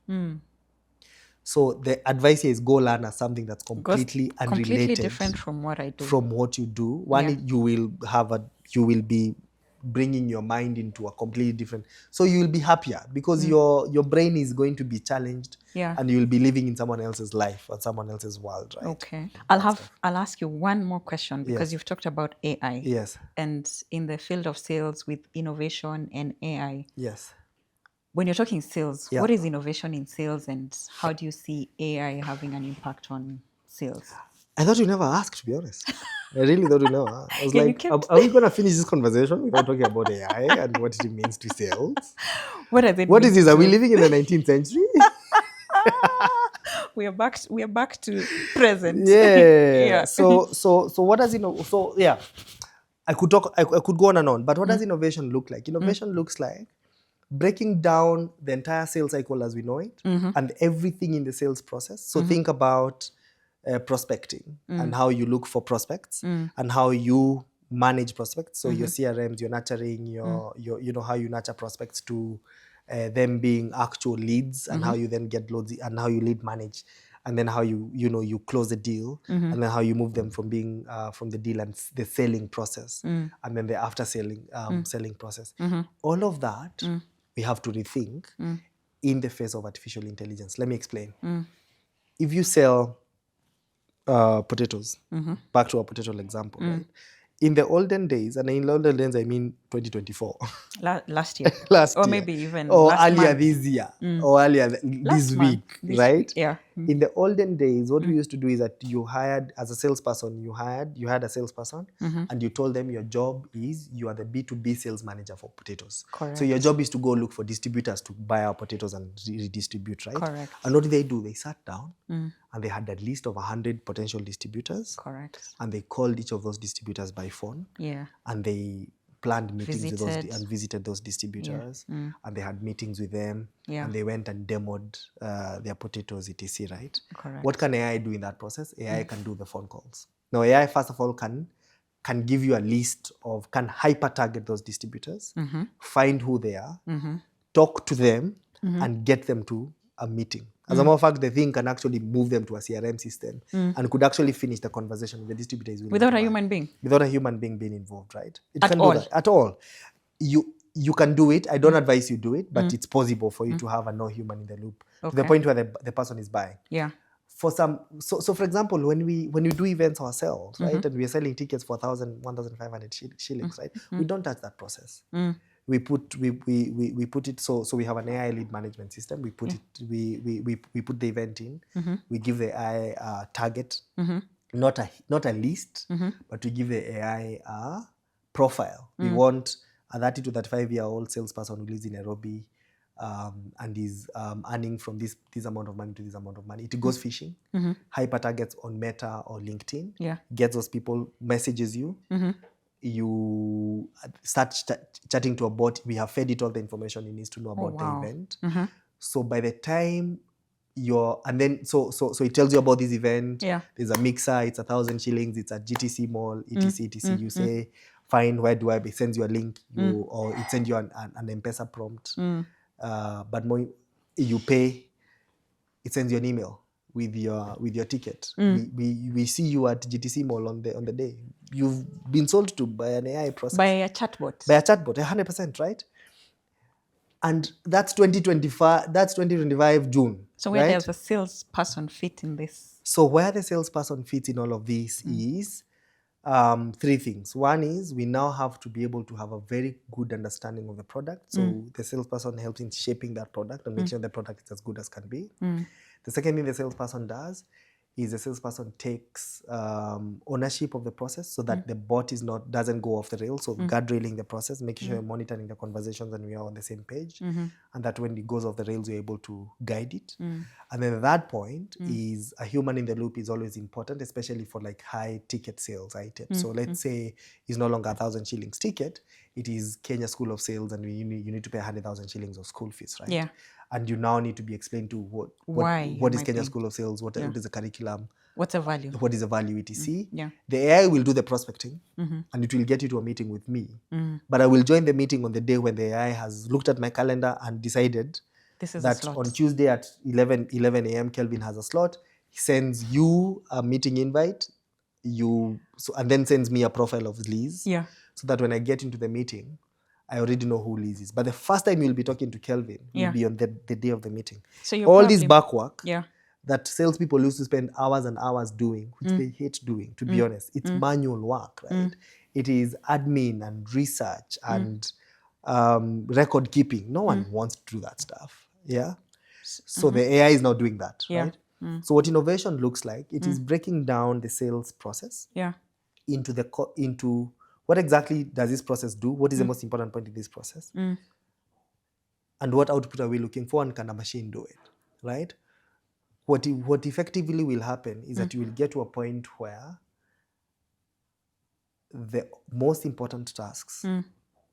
So the advice here is go learn as something that's completely unrelated, completely different from what I do. from what you do. One, you will be bringing your mind into a completely different, so you will be happier because your brain is going to be challenged, and you will be living in someone else's life or someone else's world, right? Okay. I'll ask you one more question, because you've talked about AI. Yes. And in the field of sales with innovation and AI. Yes. When you're talking sales, what is innovation in sales, and how do you see AI having an impact on sales? I thought you never asked, to be honest. I really thought you never asked. I was Yeah, you like, kept- are we going to finish this conversation without talking about AI and what it means to sales? What does it What mean is this? to Are we sales? living in the 19th century? We are back to present. Yeah. So what does I could go on and on, but what does innovation look like? Innovation looks like breaking down the entire sales cycle as we know it and everything in the sales process. So think about prospecting and how you look for prospects and how you manage prospects. So your CRMs, your nurturing, your how you nurture prospects to them being actual leads, and how you then get loads, and how you lead manage, and then how you close the deal, and then how you move them from being from the deal and the selling process, and then the after selling selling process. All of that we have to rethink in the face of artificial intelligence. Let me explain. If you sell potatoes, back to our potato example, right? In the olden days, and in the olden days I mean 2024, Last year. last Or year, maybe even or last earlier month. this year, or earlier Last this month, week, right? Yeah. In the olden days, what we used to do is that you hired, as a salesperson, you had a salesperson, and you told them your job is, you are the B2B sales manager for potatoes. Correct. So your job is to go look for distributors to buy our potatoes and redistribute, right? Correct. And what did they do? They sat down and they had a list of 100 potential distributors. Correct. And they called each of those distributors by phone. Yeah. And they planned meetings with those and visited those distributors, Yeah. and they had meetings with them, and they went and demoed their potatoes, etc., right? Correct. What can AI do in that process? AI can do the phone calls. Now, AI, first of all, can give you a list of, can hyper target those distributors, find who they are, talk to them, and get them to a meeting. As a matter of fact, the thing can actually move them to a CRM system and could actually finish the conversation with the distributors without a human being. Without a human being being involved, right? It At can all. do that at all. You can do it. I don't advise you do it, but it's possible for you to have a no human in the loop to the point where the person is buying. Yeah. For some, so for example, when we do events ourselves, right, and we are selling tickets for 1,500 shillings, right, we don't touch that process. We put it, so we have an AI lead management system. We put it, we put the event in. We give the AI a target. not a list, but we give the AI a profile. We want a 30 to 35-year-old salesperson who lives in Nairobi and is earning from this amount of money to this amount of money. It goes fishing, hyper targets on Meta or LinkedIn, gets those people, messages you, you start chatting to a bot. We have fed it all the information it needs to know about the event. So by the time and then so it tells you about this event. There's a mixer, it's 1,000 shillings, it's at GTC Mall, etc. You say, fine, where do I be? It sends you a link, or it sends you an M-Pesa prompt. But more, you pay, it sends you an email with your ticket. We see you at GTC Mall on the day. You've been sold to by an AI process. By a chatbot. By a chatbot, 100%, right? And that's 2025. That's 2025 June. So where right? does a salesperson fit in this? So where the salesperson fits in all of this is three things. One is we now have to be able to have a very good understanding of the product. So the salesperson helps in shaping that product and make sure the product is as good as can be. The second thing the salesperson does is the salesperson takes ownership of the process so that the bot doesn't go off the rails. So guardrailing the process, making sure you're monitoring the conversations and we are on the same page, and that when it goes off the rails, you're able to guide it. And then at that point is a human in the loop is always important, especially for like high ticket sales items. So let's say it's no longer 1,000 shillings ticket, it is Kenya School of Sales, and you need to pay 100,000 shillings of school fees, right? Yeah. And you now need to be explained to what is Kenya School of Sales, what is the curriculum, what's the value, what is the value, etc. Yeah. The AI will do the prospecting, and it will get you to a meeting with me. But I will join the meeting on the day when the AI has looked at my calendar and decided this is that on Tuesday at 11 a.m. Kelvin has a slot. He sends you a meeting invite, and then sends me a profile of Liz, so that when I get into the meeting, I already know who Liz is. But the first time you'll be talking to Kelvin will be on the day of the meeting. So all this back work that salespeople used to spend hours and hours doing, which they hate doing, to be honest. It's manual work, right? It is admin and research and record keeping. No one wants to do that stuff. Yeah. So the AI is now doing that, right? So what innovation looks like, it is breaking down the sales process into what exactly does this process do? What is the most important point in this process? And what output are we looking for, and can a machine do it, right? What effectively will happen is that you will get to a point where the most important tasks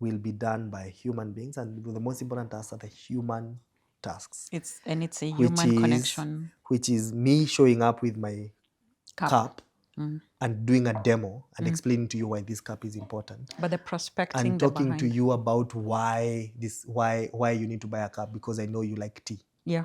will be done by human beings, and the most important tasks are the human tasks. It's a human connection. Which is me showing up with my cup and doing a demo and explaining to you why this cup is important. But the prospecting and talking to you about why you need to buy a cup, because I know you like tea. Yeah.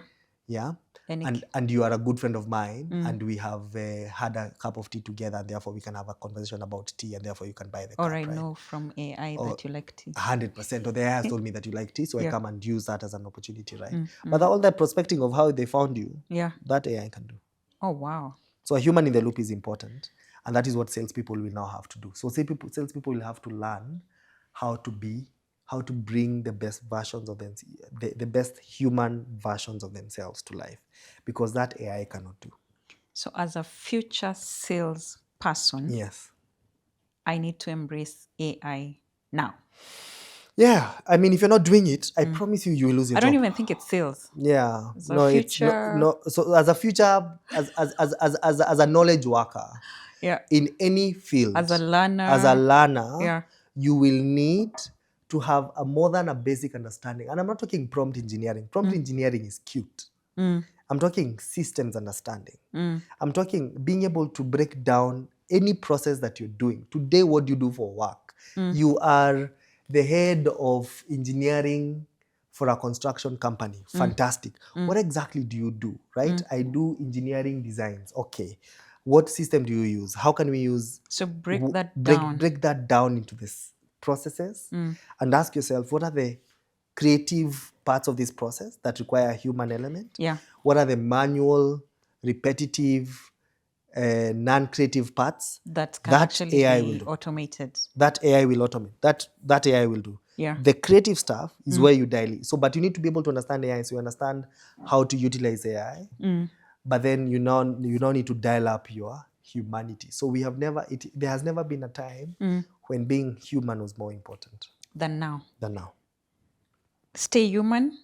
And you are a good friend of mine, and we have had a cup of tea together, and therefore we can have a conversation about tea, and therefore you can buy the cup. Or I know from AI that you like tea. 100%. Or the AI has told me that you like tea, so I come and use that as an opportunity, right? But all that prospecting of how they found you, that AI can do. Oh, wow. So a human in the loop is important, and that is what salespeople will now have to do. So salespeople will have to learn how to bring the best versions of them, the best human versions of themselves to life, because that AI cannot do. So as a future salesperson, yes, I need to embrace AI now. Yeah, I mean, if you're not doing it, I promise you will lose your job. I don't even think it's sales. Yeah, it's no. So as a future, as a knowledge worker, in any field, as a learner, you will need to have more than a basic understanding. And I'm not talking prompt engineering. Prompt engineering is cute. I'm talking systems understanding. I'm talking being able to break down any process that you're doing. Today, what do you do for work? You are the head of engineering for a construction company. Fantastic. What exactly do you do, right? I do engineering designs. Okay. What system do you use? How can we use... So break that down into this processes and ask yourself, what are the creative parts of this process that require a human element? Yeah. What are the manual, repetitive, non-creative parts that can actually AI be automated? That AI will automate. That AI will do. Yeah. The creative stuff is where you dial in. So, but you need to be able to understand AI, so you understand how to utilize AI. But then you now need to dial up your humanity. So there has never been a time when being human was more important Than now. than now. Stay human,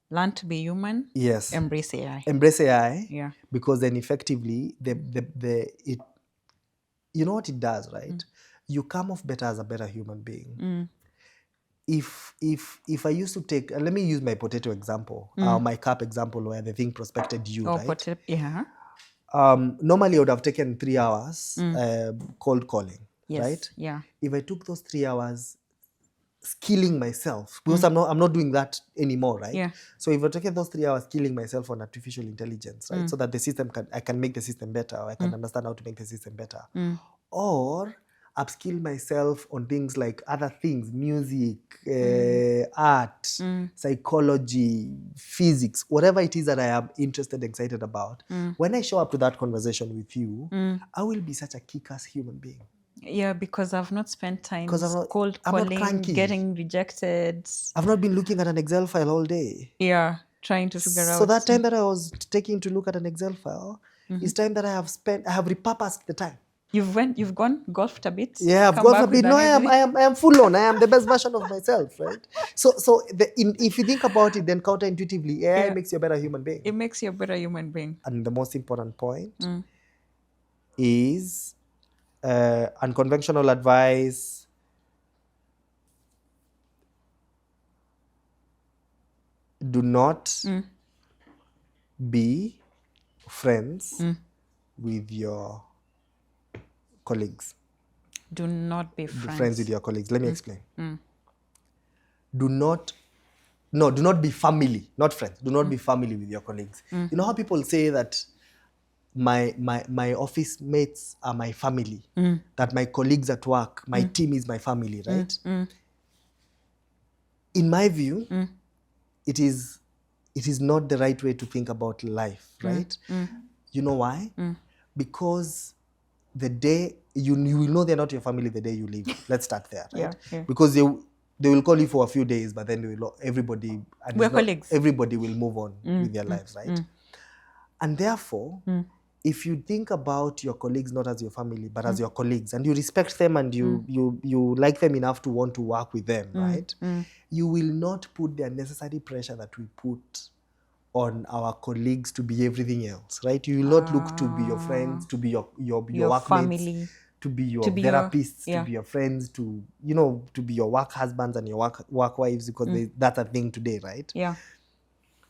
learn to be human. Yes. Embrace AI. Embrace AI. Yeah. Because then effectively it you know what it does, right? You come off better as a better human being. If I used to take, let me use my potato example, my cup example, where the thing prospected you, right? Yeah. Normally I would have taken 3 hours cold calling, Yes. right? Yeah. If I took those 3 hours skilling myself, because I'm not doing that anymore, right? Yeah. So if I take those 3 hours skilling myself on artificial intelligence, right? So that I can make the system better, or I can understand how to make the system better. Or upskill myself on things like other things, music, art, psychology, physics, whatever it is that I am interested, excited about. When I show up to that conversation with you, I will be such a kick-ass human being. Yeah, because I've not spent time cold I'm not calling, cranky. getting rejected. I've not been looking at an Excel file all day. Yeah, trying to figure out. So that time that I was taking to look at an Excel file is time that I have repurposed the time. You've gone golfed a bit. Yeah, I've gone a bit. No, I am full on. I am the best version of myself, right? So if you think about it, then counterintuitively, AI makes you a better human being. It makes you a better human being. And the most important point is unconventional advice. Do not be friends with your colleagues. Do not be friends with your colleagues. Let me explain. Do not be family, not friends. Do not be family with your colleagues. You know how people say that my office mates are my family, that my colleagues at work, my team is my family, right? In my view, it is not the right way to think about life, right? You know why? Because the day you will know they're not your family the day you leave. Let's start there, right? Yeah. Because they will call you for a few days, but then everybody will move on with their lives, right? And therefore, if you think about your colleagues not as your family, but as your colleagues, and you respect them and you like them enough to want to work with them, right? You will not put the unnecessary pressure that we put on our colleagues to be everything else, right? You will not look to be your friends, to be your workmates, family, to be your therapists, to be your friends, to be your work husbands and your work wives, because that's a thing today, right? Yeah.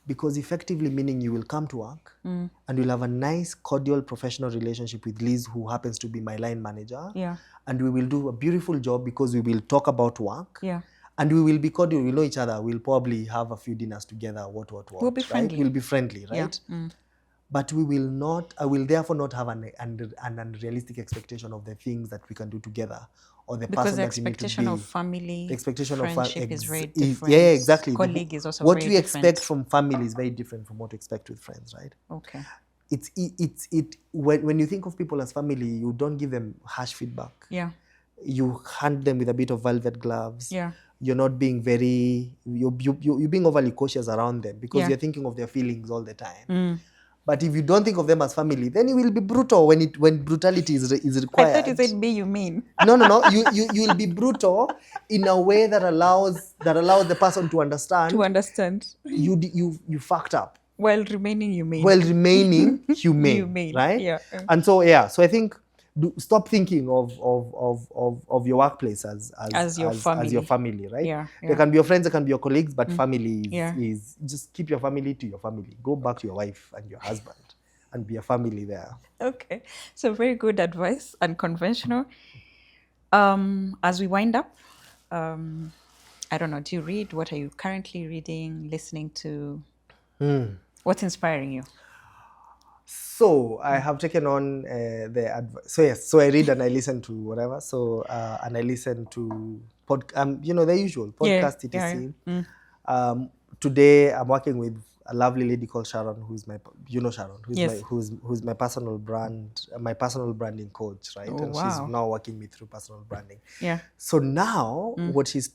Because effectively meaning you will come to work and you'll have a nice, cordial, professional relationship with Liz, who happens to be my line manager. Yeah. And we will do a beautiful job because we will talk about work. Yeah. And we will be cordial, we'll know each other, we'll probably have a few dinners together, what, we'll be friendly. Right? We'll be friendly, right? Yeah. But I will therefore not have an unrealistic expectation of the things that we can do together, or the because person the that you need to be. expectation of family, the expectation friendship is very different. Yeah, exactly. Colleague is also what very we different. expect from family is very different from what we expect with friends, right? Okay. When you think of people as family, you don't give them harsh feedback. Yeah. You hand them with a bit of velvet gloves. Yeah. You're not being you're being overly cautious around them because you're thinking of their feelings all the time. But if you don't think of them as family, then you will be brutal when brutality is required. I thought you said be human. No. You will be brutal in a way that allows the person to understand. You fucked up. While remaining humane. Humane, right? Yeah. And so I think stop thinking of your workplace as your family, right? Yeah. They can be your friends, they can be your colleagues, but family is just keep your family to your family. Go back to your wife and your husband and be a family there. Okay. So very good advice, unconventional. As we wind up, I don't know, do you read? What are you currently reading, listening to? What's inspiring you? So I have taken on the advice. So I read and I listen to whatever. So and I listen to the usual podcast, etc. Today I'm working with a lovely lady called Sharon, who's my Sharon, who's my personal branding coach, right? Oh, and wow. She's now working me through personal branding. Yeah. So now what she's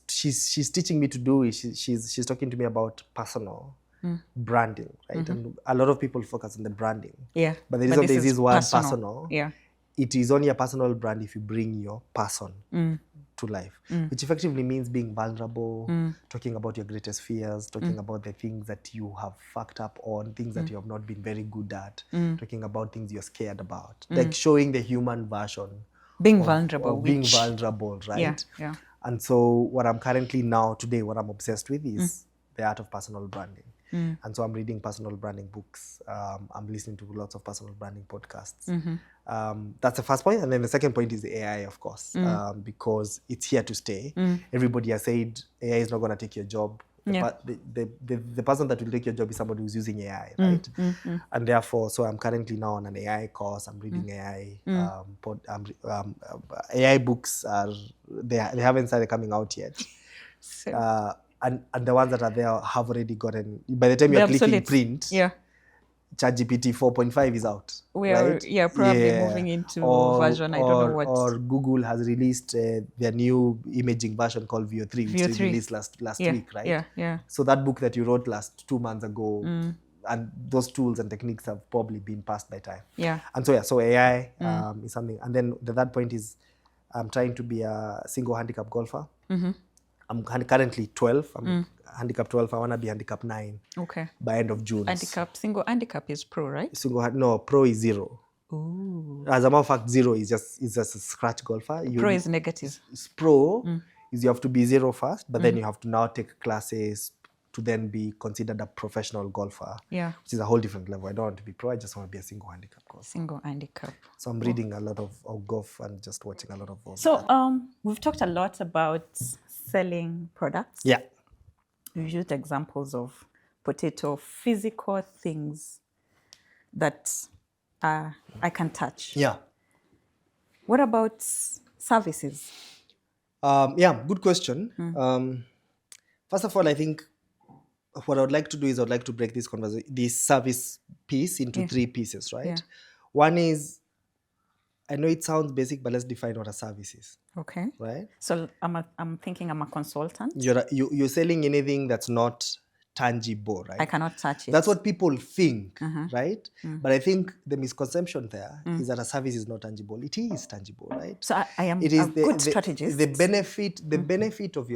teaching me to do is she's talking to me about personal branding, right? And a lot of people focus on the branding. Yeah. But the reason there's this word personal yeah. it is only a personal brand if you bring your person to life, which effectively means being vulnerable, talking about your greatest fears, talking about the things that you have fucked up on, things that you have not been very good at, talking about things you're scared about, like showing the human version Being vulnerable, of being which, vulnerable, right? yeah. And so what I'm currently now today, what I'm obsessed with is the art of personal branding. And so I'm reading personal branding books. I'm listening to lots of personal branding podcasts. That's the first point. And then the second point is the AI, of course, because it's here to stay. Everybody has said AI is not going to take your job. The person that will take your job is somebody who's using AI, right? And therefore, so I'm currently now on an AI course. I'm reading AI. AI books they haven't started coming out yet. So, And the ones that are there have already gotten. By the time you're clicking print, ChatGPT 4.5 is out. We are probably moving into version, I don't know what. Or Google has released their new imaging version called VO3, which they released last week, right? So that book that you wrote 2 months ago, and those tools and techniques have probably been passed by time. And so AI is something. And then the third point is I'm trying to be a single handicap golfer. I'm currently 12. I'm handicap 12. I want to be handicap 9 by end of June. Single handicap is pro, right? No, pro is 0. Ooh. As a matter of fact, 0 is just a scratch golfer. Pro is negative. Pro is you have to be 0 first, but then you have to now take classes to then be considered a professional golfer. Which is a whole different level. I don't want to be pro. I just want to be a single handicap golfer. Single handicap. So I'm reading a lot of golf and just watching a lot of golf. So we've talked a lot about selling products. We've used examples of potato, physical things that I can touch. What about services? Good question. First of all, I think what I would like to do is I would like to break this service piece into 3 pieces, right? One is, I know it sounds basic, but let's define what a service is. Right? So I'm thinking I'm a consultant. You're selling anything that's not tangible, right? I cannot touch it. That's what people think, right? But I think the misconception there is that a service is not tangible. It is tangible, right? So I am a good strategist. The benefit of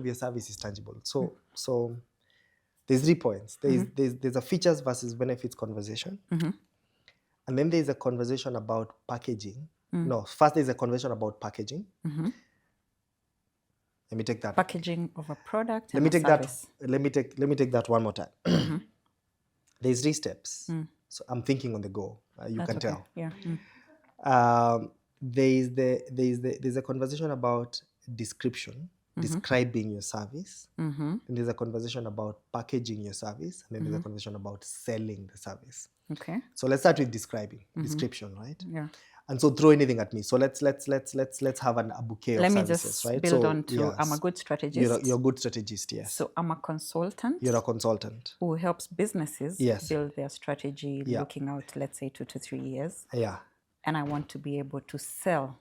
your service is tangible. So there's 3 points. There's a features versus benefits conversation. And then there's a conversation about packaging. No, first there's a conversation about packaging. Let me take that. Packaging of a product. Let me take that one more time. There's 3 steps. So I'm thinking on the go. You can tell. There's a conversation about description, describing your service. And there's a conversation about packaging your service, and then there's a conversation about selling the service. So let's start with description, right? And so throw anything at me. So let's have a bouquet of services, right? Let me just build on to I'm a good strategist. You're a good strategist, yes. So I'm a consultant. You're a consultant. Who helps businesses build their strategy looking out, let's say, 2 to 3 years. And I want to be able to sell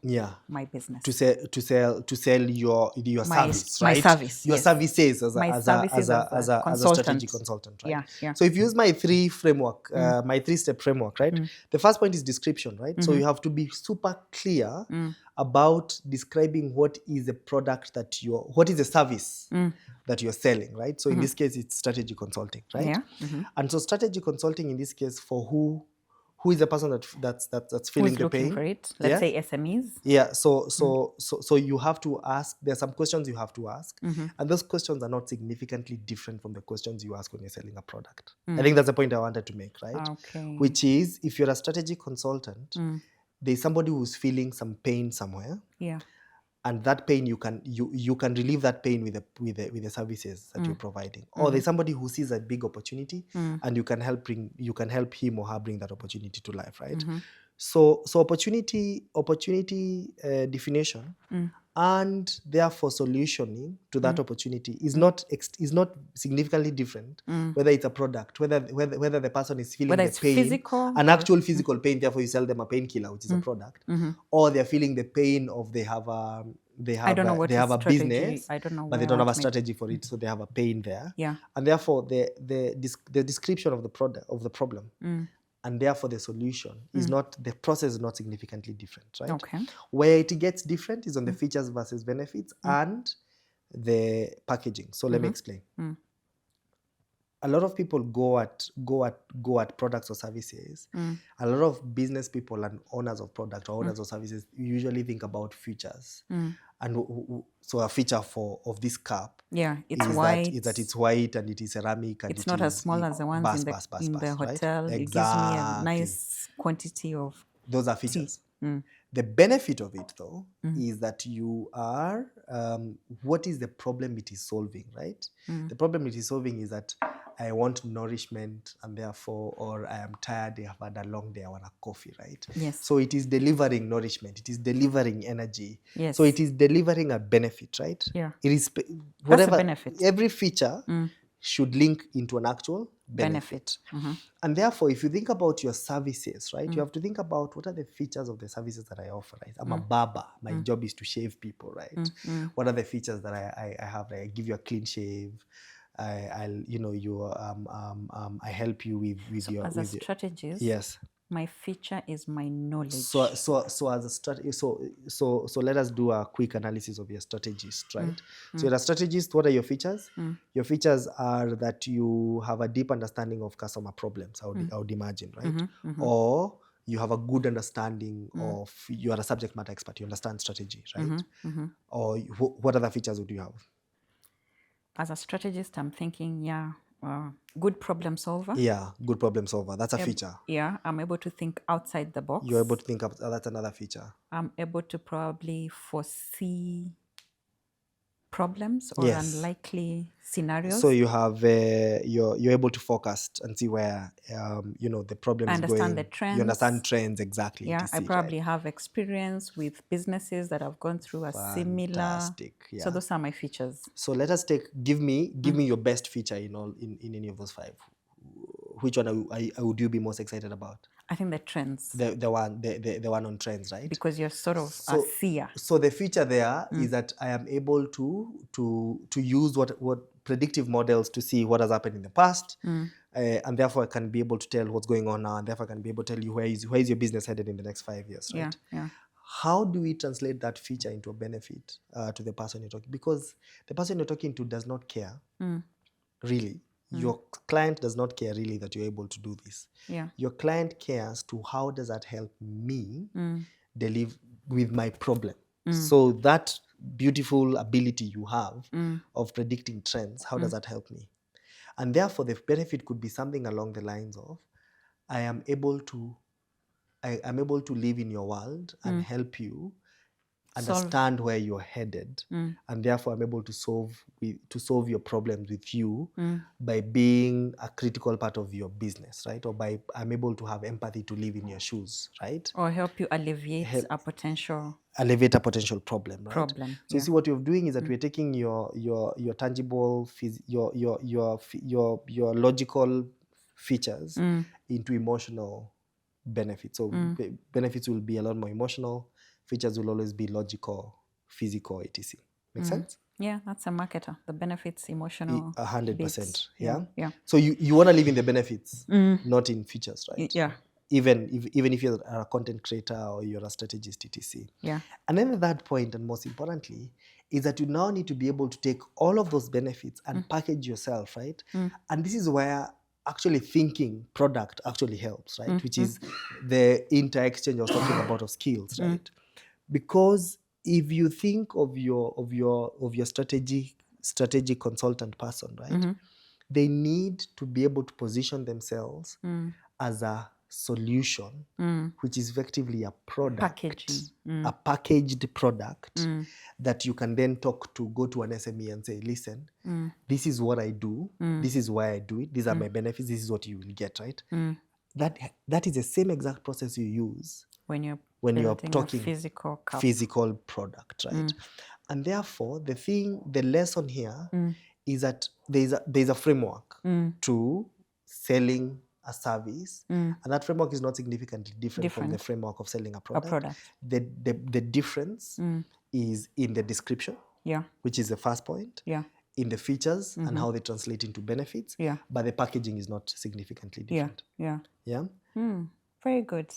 my business. To sell your service, right? My service. Your services as a strategic consultant, right? So if you use my 3 framework, my 3-step framework, right? The first point is description, right? So you have to be super clear about describing what is the product what is the service that you're selling, right? So in this case, it's strategy consulting, right? And so strategy consulting in this case for who is the person that's feeling the pain? For it? Let's say SMEs. So you have to ask. There are some questions you have to ask, and those questions are not significantly different from the questions you ask when you're selling a product. I think that's the point I wanted to make, right? Which is, if you're a strategy consultant, there's somebody who's feeling some pain somewhere. And that pain you can relieve that pain with the services that you're providing. Or there's somebody who sees a big opportunity and you can help him or her bring that opportunity to life, right? So opportunity definition and therefore solutioning to that opportunity is not significantly different, whether it's a product, whether the person is feeling the pain, physical, an actual physical pain, therefore you sell them a painkiller, which is a product, or they're feeling the pain of they have a business, but they don't have a strategy for it, so they have a pain there, and therefore the description of the product of the problem and therefore the solution is not, the process is not significantly different, right? Okay. Where it gets different is on the features versus benefits and the packaging. So let me explain. A lot of people go at products or services. A lot of business people and owners of product or owners of services usually think about features. And so a feature of this cup It's is white. that it's white and it is ceramic and It's not as small as the ones in the hotel. right? It gives me a Exactly. nice quantity of Those are features. The benefit of it, though, is that you are, what is the problem it is solving, right? The problem it is solving is that I want nourishment and therefore, or I am tired, I have had a long day, I want a coffee, right? Yes. So it is delivering nourishment, it is delivering energy. Yes. So it is delivering a benefit, right? Yeah. It is That's a benefit. Every feature should link into an actual benefit. And therefore, if you think about your services, right, you have to think about what are the features of the services that I offer, right? I'm a barber. My job is to shave people, right? What are the features that I have? I give you a clean shave. I help you with your... As a strategist, yes. My feature is my knowledge. So as a strategy, so let us do a quick analysis of your strategist, right? So you're a strategist. What are your features? Your features are that you have a deep understanding of customer problems. I would imagine, right? Or you have a good understanding of, you are a subject matter expert. You understand strategy, right? Or what other features would you have? As a strategist, I'm thinking, good problem solver. Yeah, good problem solver. That's a feature. Yeah, I'm able to think outside the box. You're able to think that's another feature. I'm able to probably foresee problems or unlikely scenarios. So you have you're able to forecast and see where the problem is going. Understand the trends. You understand trends exactly. Yeah, I probably have experience with businesses that have gone through a similar. Fantastic. Yeah. So those are my features. So let us give me your best feature in any of those five. Which one would you be most excited about? I think the trends. The one on trends, right? Because you're sort of a seer. So the feature there is that I am able to use what predictive models to see what has happened in the past, and therefore I can be able to tell what's going on now, and therefore I can be able to tell you where is your business headed in the next 5 years, right? Yeah. How do we translate that feature into a benefit to the person you're talking? Because the person you're talking to does not care, really. Your client does not care really that you're able to do this. Yeah. Your client cares to how does that help me live with my problem. So that beautiful ability you have of predicting trends, how does that help me? And therefore the benefit could be something along the lines of, I am able to live in your world and help you understand where you're headed, and therefore I'm able to solve your problems with you by being a critical part of your business, right? Or I'm able to have empathy to live in your shoes, right? Or help you alleviate a potential problem, right? problem. So you see what you're doing is that we're taking your tangible, your logical features into emotional benefits. So benefits will be a lot more emotional. Features will always be logical, physical, etc. Make sense? Yeah, that's a marketer. The benefits, emotional. 100%. Yeah. Yeah. So you want to live in the benefits, not in features, right? Yeah. Even if you're a content creator or you're a strategist, etc. Yeah. And then at that point, and most importantly, is that you now need to be able to take all of those benefits and package yourself, right? And this is where actually thinking product actually helps, right? Which is the inter-exchange I was talking about of skills, right? Because if you think of your strategy consultant person, right? They need to be able to position themselves as a solution, which is effectively a product, a packaged product that you can then go to an SME and say, listen, this is what I do, this is why I do it, these are my benefits, this is what you will get, right? That is the same exact process you use when you're talking physical product, right? And therefore, the lesson here is that there's a framework to selling a service, and that framework is not significantly different from the framework of selling a product. The difference is in the description, which is the first point. Yeah. in the features and how they translate into benefits, Yeah. but the packaging is not significantly different. Yeah. Yeah. Very good.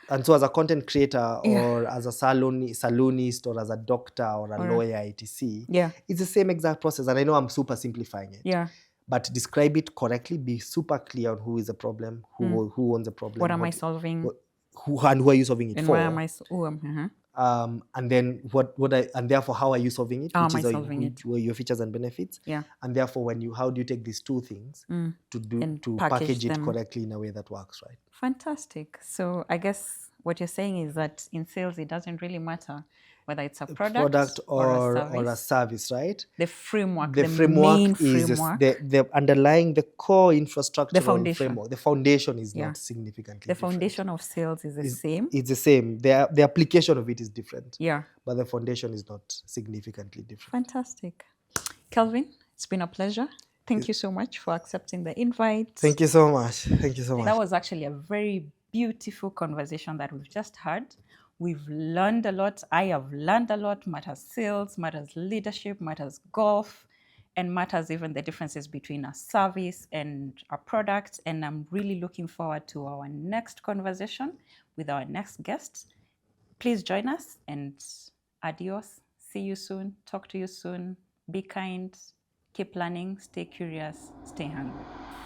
And so as a content creator or as a saloonist or as a doctor or a lawyer, etc., Yeah. it's the same exact process. And I know I'm super simplifying it. Yeah. But describe it correctly, be super clear on who is the problem, who owns the problem. What am I solving? Who are you solving it And for? why am I And then and therefore how are you solving it? How which am I is solving it? your features and benefits. Yeah. And therefore how do you take these two things to package it correctly in a way that works, right? Fantastic. So I guess what you're saying is that in sales it doesn't really matter whether it's a product or a service, right? The framework, the main is framework. The underlying, the core infrastructure, The foundation. framework. The foundation is not significantly different. The foundation of sales is the same. It's the same. The application of it is different. Yeah. But the foundation is not significantly different. Fantastic. Kelvin, it's been a pleasure. Thank you so much for accepting the invite. Thank you so much. Thank you so much. That was actually a very beautiful conversation that we've just had. We've learned a lot. I have learned a lot. Matters sales, matters leadership, matters golf, and matters even the differences between a service and a product. And I'm really looking forward to our next conversation with our next guest. Please join us, and adios. See you soon. Talk to you soon. Be kind. Keep learning. Stay curious. Stay hungry.